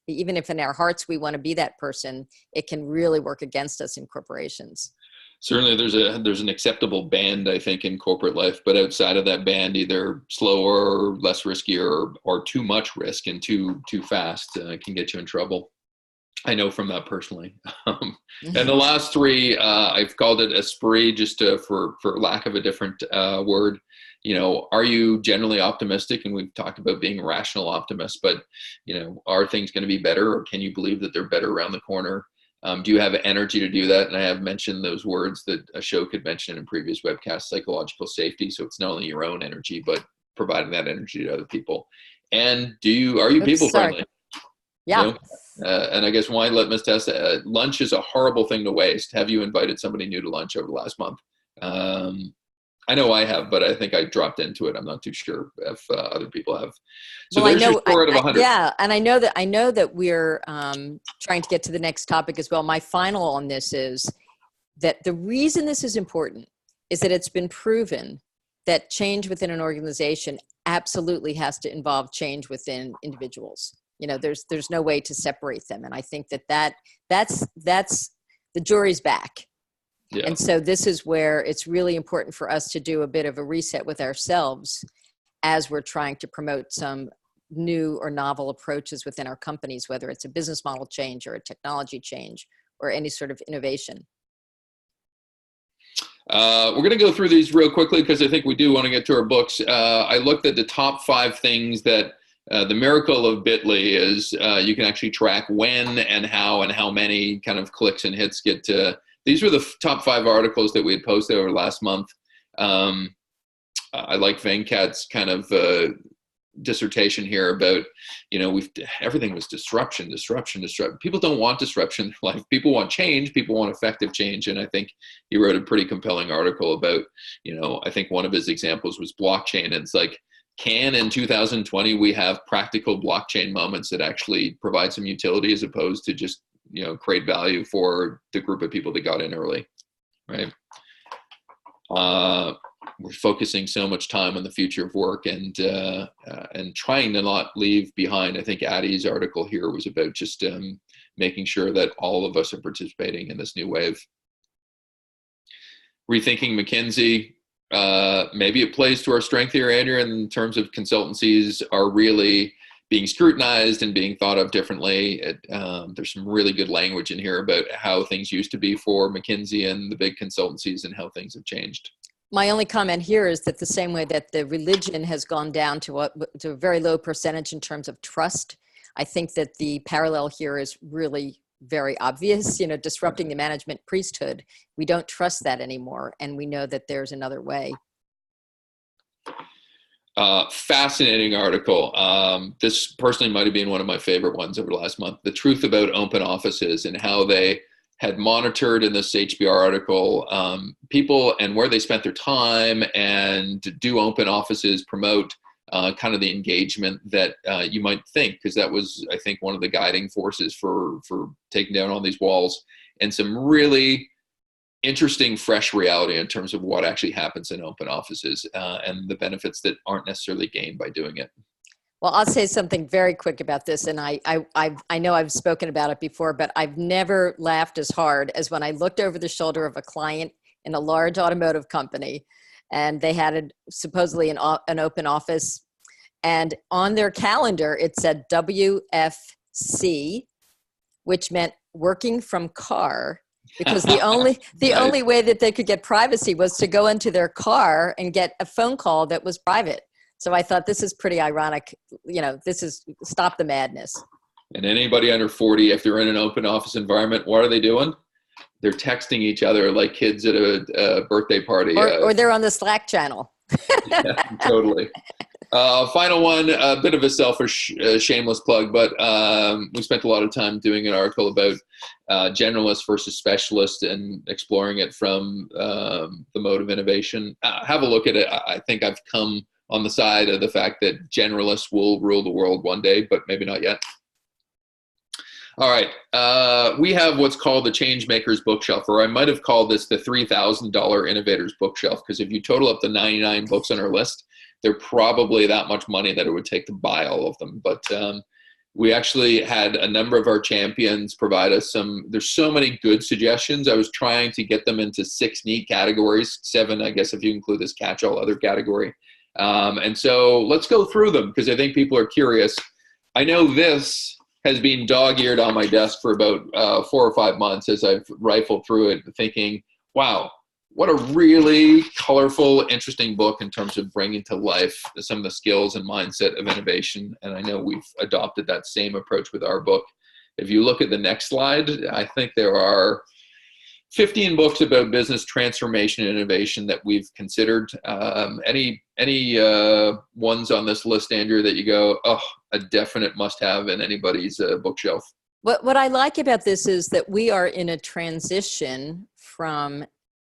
even if in our hearts we want to be that person, it can really work against us in corporations. Certainly there's an acceptable band, I think, in corporate life, but outside of that band, either slower or less risky or too much risk and too fast can get you in trouble. I know from that personally. And the last 3, I've called it ESPIRIT, just for lack of a different word. Are you generally optimistic? And we've talked about being a rational optimist, but, are things going to be better, or can you believe that they're better around the corner? Do you have energy to do that? And I have mentioned those words that Ashok had mentioned in previous webcasts, psychological safety. So it's not only your own energy, but providing that energy to other people. And are you people friendly? You Yeah. know, and I guess wine litmus test. Lunch is a horrible thing to waste. Have you invited somebody new to lunch over the last month? I know I have, but I think I dropped into it. I'm not too sure if other people have. So Well, I there's your know, score out of 100. yeah, and I know that we're trying to get to the next topic as well. My final on this is that the reason this is important is that it's been proven that change within an organization absolutely has to involve change within individuals. You know, there's no way to separate them, and I think that's the jury's back. Yeah. And so this is where it's really important for us to do a bit of a reset with ourselves as we're trying to promote some new or novel approaches within our companies, whether it's a business model change or a technology change or any sort of innovation. We're going to go through these real quickly because I think we do want to get to our books. I looked at the top 5 things that the miracle of Bitly is you can actually track when and how many kind of clicks and hits get to. These were the top 5 articles that we had posted over last month. I like Venkat's kind of dissertation here about, you know, everything was disruption. People don't want disruption in their life. People want change. People want effective change. And I think he wrote a pretty compelling article about, you know, I think one of his examples was blockchain. And it's like, can in 2020 we have practical blockchain moments that actually provide some utility as opposed to just, you know, create value for the group of people that got in early, right? We're focusing so much time on the future of work and trying to not leave behind. I think Addie's article here was about just making sure that all of us are participating in this new wave. Rethinking McKinsey. Maybe it plays to our strength here, Andrea, in terms of consultancies are really being scrutinized and being thought of differently. There's some really good language in here about how things used to be for McKinsey and the big consultancies and how things have changed. My only comment here is that the same way that the religion has gone down to a very low percentage in terms of trust, I think that the parallel here is really very obvious. You know, disrupting the management priesthood, we don't trust that anymore, and we know that there's another way. Fascinating article. This personally might have been one of my favorite ones over the last month. The truth about open offices and how they had monitored in this HBR article people and where they spent their time, and do open offices promote kind of the engagement that you might think, because that was, I think, one of the guiding forces for taking down all these walls, and some really interesting fresh reality in terms of what actually happens in open offices and the benefits that aren't necessarily gained by doing it. Well, I'll say something very quick about this, and I know I've spoken about it before, but I've never laughed as hard as when I looked over the shoulder of a client in a large automotive company, and they had supposedly an open office, and on their calendar it said WFC, which meant working from car, because the only way that they could get privacy was to go into their car and get a phone call that was private. So I thought this is pretty ironic. You know, this is stop the madness. And anybody under 40, if they're in an open office environment, what are they doing? They're texting each other like kids at a birthday party. Or they're on the Slack channel. Yeah, totally. Final one, a bit of a selfish, shameless plug, but we spent a lot of time doing an article about generalist versus specialist and exploring it from the mode of innovation. Have a look at it. I think I've come on the side of the fact that generalists will rule the world one day, but maybe not yet. All right. We have what's called the Changemakers Bookshelf, or I might have called this the $3,000 Innovators Bookshelf, because if you total up the 99 books on our list, they're probably that much money that it would take to buy all of them. But we actually had a number of our champions provide us there's so many good suggestions. I was trying to get them into 6 neat categories, 7, I guess, if you include this catch-all other category. And so let's go through them, because I think people are curious. I know this has been dog-eared on my desk for about 4 or 5 months as I've rifled through it, thinking, wow, what a really colorful, interesting book in terms of bringing to life some of the skills and mindset of innovation. And I know we've adopted that same approach with our book. If you look at the next slide, I think there are 15 books about business transformation and innovation that we've considered. Any ones on this list, Andrea, that you go, oh, a definite must-have in anybody's bookshelf? What I like about this is that we are in a transition from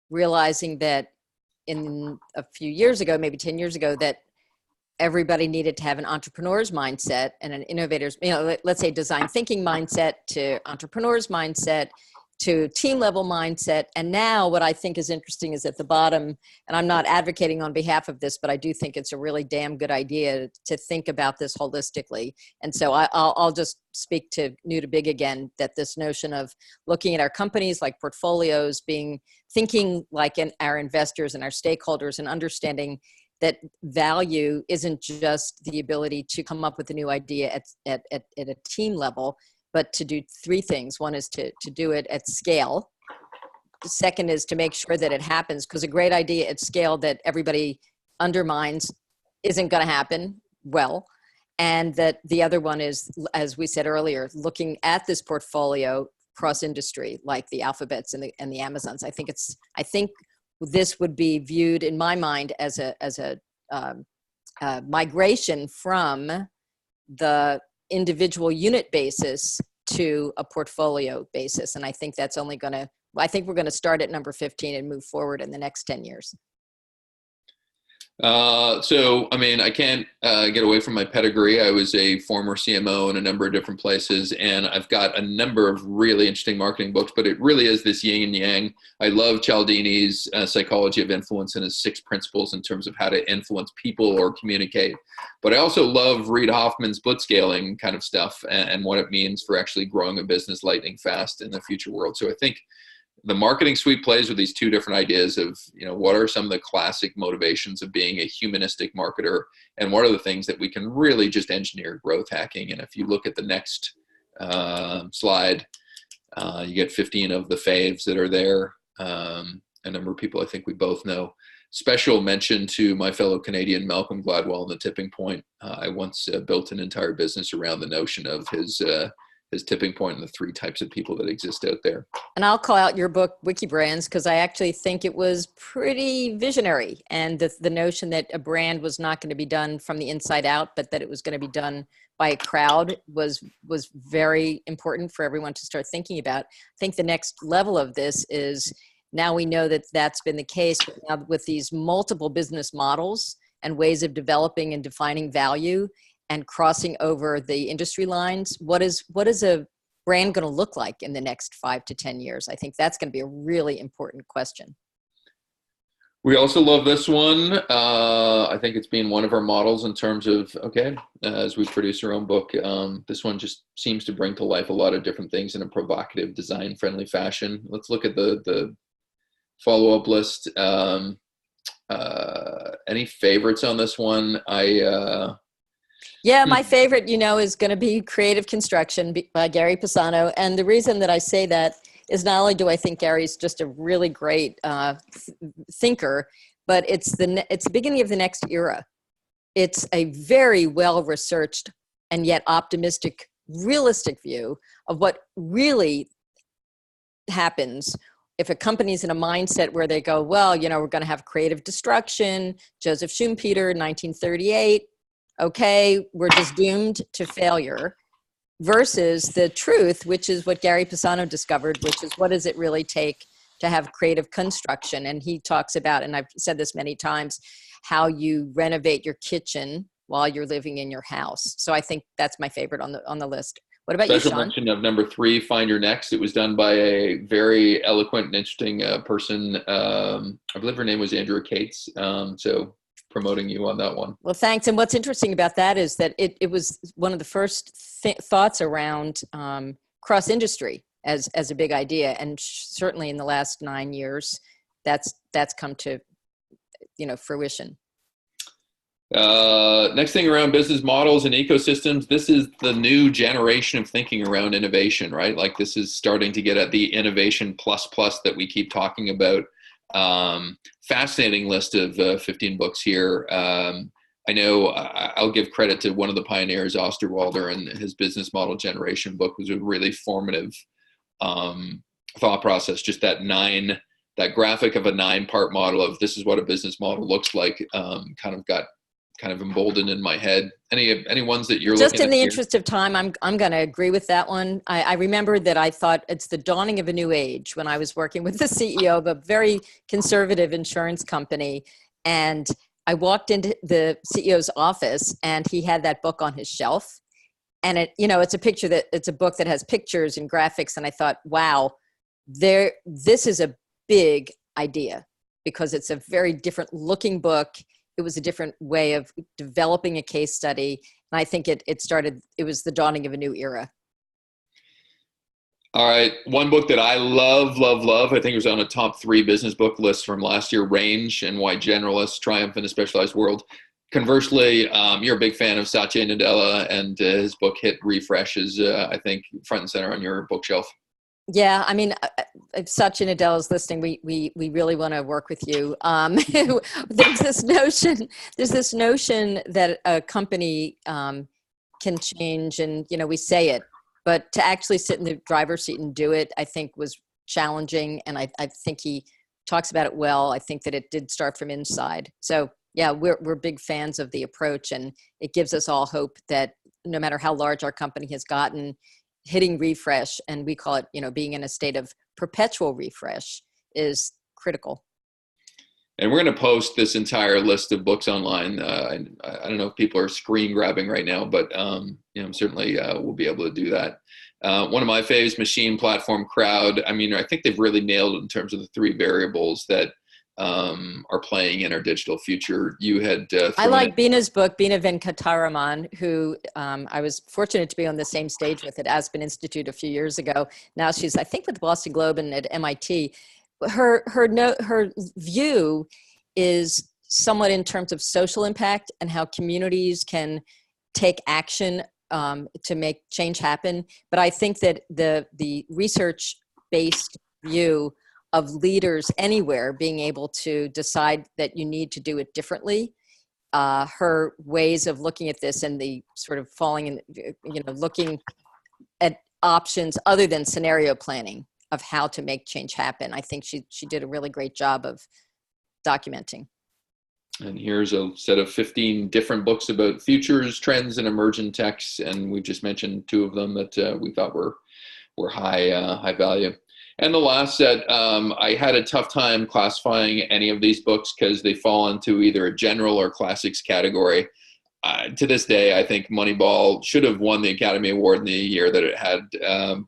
realizing that in a few years ago, maybe 10 years ago, that everybody needed to have an entrepreneur's mindset and an innovator's, let's say design thinking mindset, to entrepreneur's mindset, to team level mindset. And now what I think is interesting is at the bottom, and I'm not advocating on behalf of this, but I do think it's a really damn good idea to think about this holistically. And so I'll just speak to new to big again, that this notion of looking at our companies like portfolios, thinking like our investors and our stakeholders, and understanding that value isn't just the ability to come up with a new idea at a team level, but to do three things. One is to do it at scale. The second is to make sure that it happens, because a great idea at scale that everybody undermines isn't going to happen well. And that the other one is, as we said earlier, looking at this portfolio cross industry, like the Alphabets and the Amazons. I think this would be viewed in my mind as a migration from the individual unit basis to a portfolio basis. And I think that's only I think we're going to start at number 15 and move forward in the next 10 years. So, I mean, I can't get away from my pedigree. I was a former CMO in a number of different places, and I've got a number of really interesting marketing books, but it really is this yin and yang. I love Cialdini's Psychology of Influence and his 6 principles in terms of how to influence people or communicate. But I also love Reid Hoffman's blitzscaling kind of stuff and what it means for actually growing a business lightning fast in the future world. So I think the marketing suite plays with these two different ideas of, what are some of the classic motivations of being a humanistic marketer, and what are the things that we can really just engineer growth hacking. And if you look at the next slide, you get 15 of the faves that are there. A number of people I think we both know. Special mention to my fellow Canadian Malcolm Gladwell in The Tipping Point. I once built an entire business around the notion of his tipping point and the 3 types of people that exist out there. And I'll call out your book, Wikibrands, because I actually think it was pretty visionary. And the notion that a brand was not going to be done from the inside out, but that it was going to be done by a crowd was very important for everyone to start thinking about. I think the next level of this is, now we know that that's been the case, but now with these multiple business models and ways of developing and defining value and crossing over the industry lines, what is a brand going to look like in the next 5 to 10 years? I think that's going to be a really important question. We also love this one. I think it's been one of our models in terms of, as we produce our own book, this one just seems to bring to life a lot of different things in a provocative, design-friendly fashion. Let's look at the follow-up list. Any favorites on this one? Yeah, my favorite, is going to be Creative Construction by Gary Pisano. And the reason that I say that is not only do I think Gary's just a really great thinker, but it's the beginning of the next era. It's a very well-researched and yet optimistic, realistic view of what really happens if a company's in a mindset where they go, well, we're going to have creative destruction, Joseph Schumpeter, 1938. Okay, we're just doomed to failure, versus the truth, which is what Gary Pisano discovered, which is what does it really take to have creative construction? And he talks about, and I've said this many times, how you renovate your kitchen while you're living in your house. So I think that's my favorite on the list. What about you, Sean? Special mention of number 3, Find Your Next. It was done by a very eloquent and interesting person. I believe her name was Andrea Kates. So promoting you on that one. Well, thanks. And what's interesting about that is that it was one of the first thoughts around cross-industry as a big idea. And certainly in the last 9 years, that's come to, fruition. Next thing around business models and ecosystems, this is the new generation of thinking around innovation, right? Like this is starting to get at the innovation plus that we keep talking about. Fascinating list of 15 books here. I know I'll give credit to one of the pioneers, Osterwalder, and his business model generation book was a really formative thought process, just that graphic of a 9-part model of this is what a business model looks like, kind of emboldened in my head. Any ones that you're just looking at? In the interest of time, I'm going to agree with that one. I remember that I thought it's the dawning of a new age when I was working with the CEO of a very conservative insurance company. And I walked into the CEO's office and he had that book on his shelf. And it's a book that has pictures and graphics. And I thought, wow, this is a big idea because it's a very different looking book. It was a different way of developing a case study. And I think it was the dawning of a new era. All right. One book that I love, I think it was on a top 3 business book list from last year, Range and Why Generalists Triumph in a Specialized World. Conversely, you're a big fan of Satya Nadella, and his book Hit Refresh is, I think, front and center on your bookshelf. Yeah, I mean, if Satya Nadella is listening, we really want to work with you. There's this notion that a company can change, and we say it, but to actually sit in the driver's seat and do it, I think was challenging, and I think he talks about it well. I think that it did start from inside. So yeah, we're big fans of the approach, and it gives us all hope that no matter how large our company has gotten, hitting refresh, and we call it, being in a state of perpetual refresh, is critical. And we're going to post this entire list of books online. I don't know if people are screen grabbing right now, but certainly we'll be able to do that. One of my faves, Machine Platform Crowd. I mean, I think they've really nailed it in terms of the 3 variables that are playing in our digital future. You had I like Bina's book, Bina Venkataraman, who I was fortunate to be on the same stage with at Aspen Institute a few years ago. Now she's, I think, with the Boston Globe and at MIT. Her view is somewhat in terms of social impact and how communities can take action to make change happen. But I think that the research-based view of leaders anywhere being able to decide that you need to do it differently. Her ways of looking at this and the sort of falling in, looking at options other than scenario planning of how to make change happen. I think she did a really great job of documenting. And here's a set of 15 different books about futures, trends, and emerging techs. And we've just mentioned 2 of them that we thought were high value. And the last set, I had a tough time classifying any of these books because they fall into either a general or classics category. To this day, I think Moneyball should have won the Academy Award in the year that it had,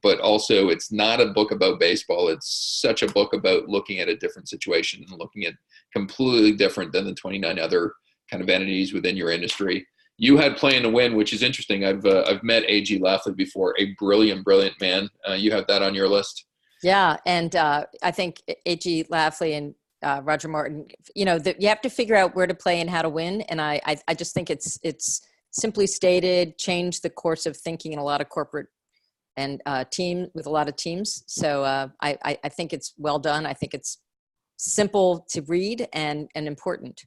but also it's not a book about baseball. It's such a book about looking at a different situation and looking at completely different than the 29 other kind of entities within your industry. You had Playing to Win, which is interesting. I've met A.G. Lafley before, a brilliant man. You have that on your list. Yeah, and I think A.G. Lafley and Roger Martin, you have to figure out where to play and how to win. And I just think it's simply stated, changed the course of thinking in a lot of corporate and with a lot of teams. So I think it's well done. I think it's simple to read and important.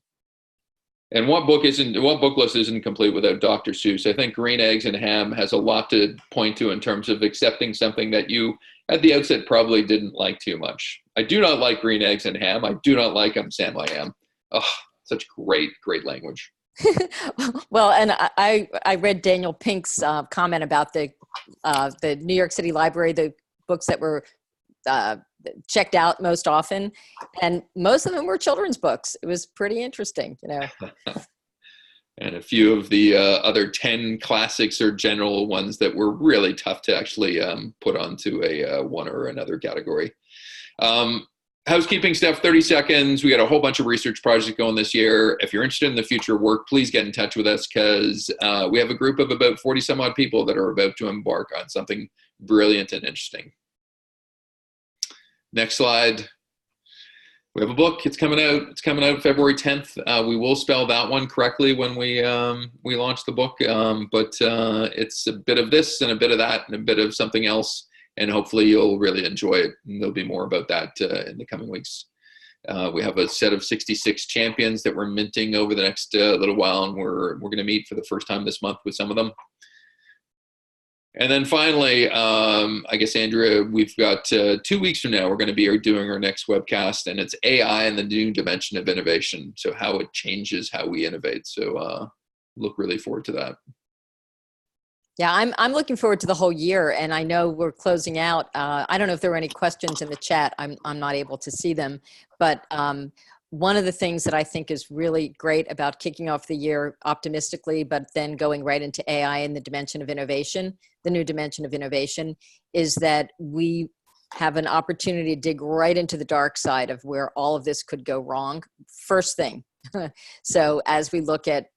And what book list isn't complete without Dr. Seuss? I think Green Eggs and Ham has a lot to point to in terms of accepting something that you at the outset probably didn't like too much. I do not like Green Eggs and Ham. I do not like Sam I Am. Oh, such great language. Well, and I read Daniel Pink's comment about the New York City Library, the books that were checked out most often, and most of them were children's books. It was pretty interesting, And a few of the other 10 classics or general ones that were really tough to actually put onto a one or another category. Housekeeping stuff, 30 seconds. We got a whole bunch of research projects going this year. If you're interested in the future work, please get in touch with us because we have a group of about 40 some odd people that are about to embark on something brilliant and interesting. Next slide. We have a book. It's coming out. It's coming out February 10th. We will spell that one correctly when we launch the book. But it's a bit of this and a bit of that and a bit of something else. And hopefully you'll really enjoy it. And there'll be more about that in the coming weeks. We have a set of 66 champions that we're minting over the next little while, and we're going to meet for the first time this month with some of them. And then finally, I guess, Andrea, we've got 2 weeks from now, we're going to be doing our next webcast, and it's AI and the new dimension of innovation. So how it changes how we innovate. So look really forward to that. Yeah, I'm looking forward to the whole year, and I know we're closing out. I don't know if there were any questions in the chat. I'm not able to see them, but one of the things that I think is really great about kicking off the year optimistically, but then going right into AI and the dimension of innovation, the new dimension of innovation, is that we have an opportunity to dig right into the dark side of where all of this could go wrong. First thing. So as we look at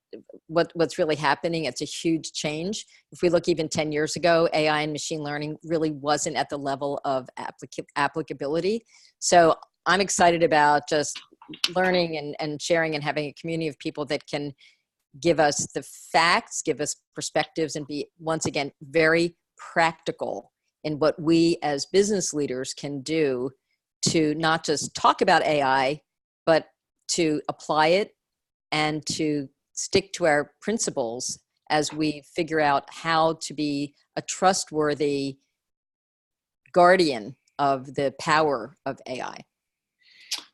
what's really happening, it's a huge change. If we look even 10 years ago, AI and machine learning really wasn't at the level of applicability. So I'm excited about just learning and sharing and having a community of people that can give us the facts, give us perspectives, and be, once again, very practical in what we as business leaders can do to not just talk about AI, but to apply it and to stick to our principles as we figure out how to be a trustworthy guardian of the power of AI.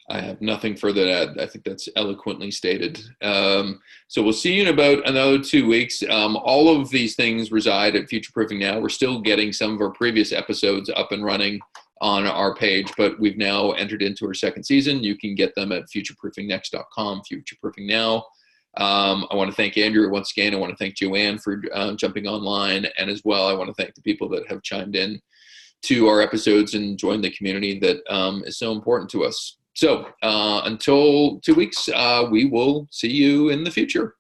I have nothing further to add. I think that's eloquently stated. So we'll see you in about another 2 weeks. All of these things reside at Futureproofing Now. We're still getting some of our previous episodes up and running on our page, but we've now entered into our second season. You can get them at futureproofingnext.com, Futureproofing Now. I want to thank Andrew once again. I want to thank Joanne for jumping online. And as well, I want to thank the people that have chimed in to our episodes and joined the community that is so important to us. So until 2 weeks, we will see you in the future.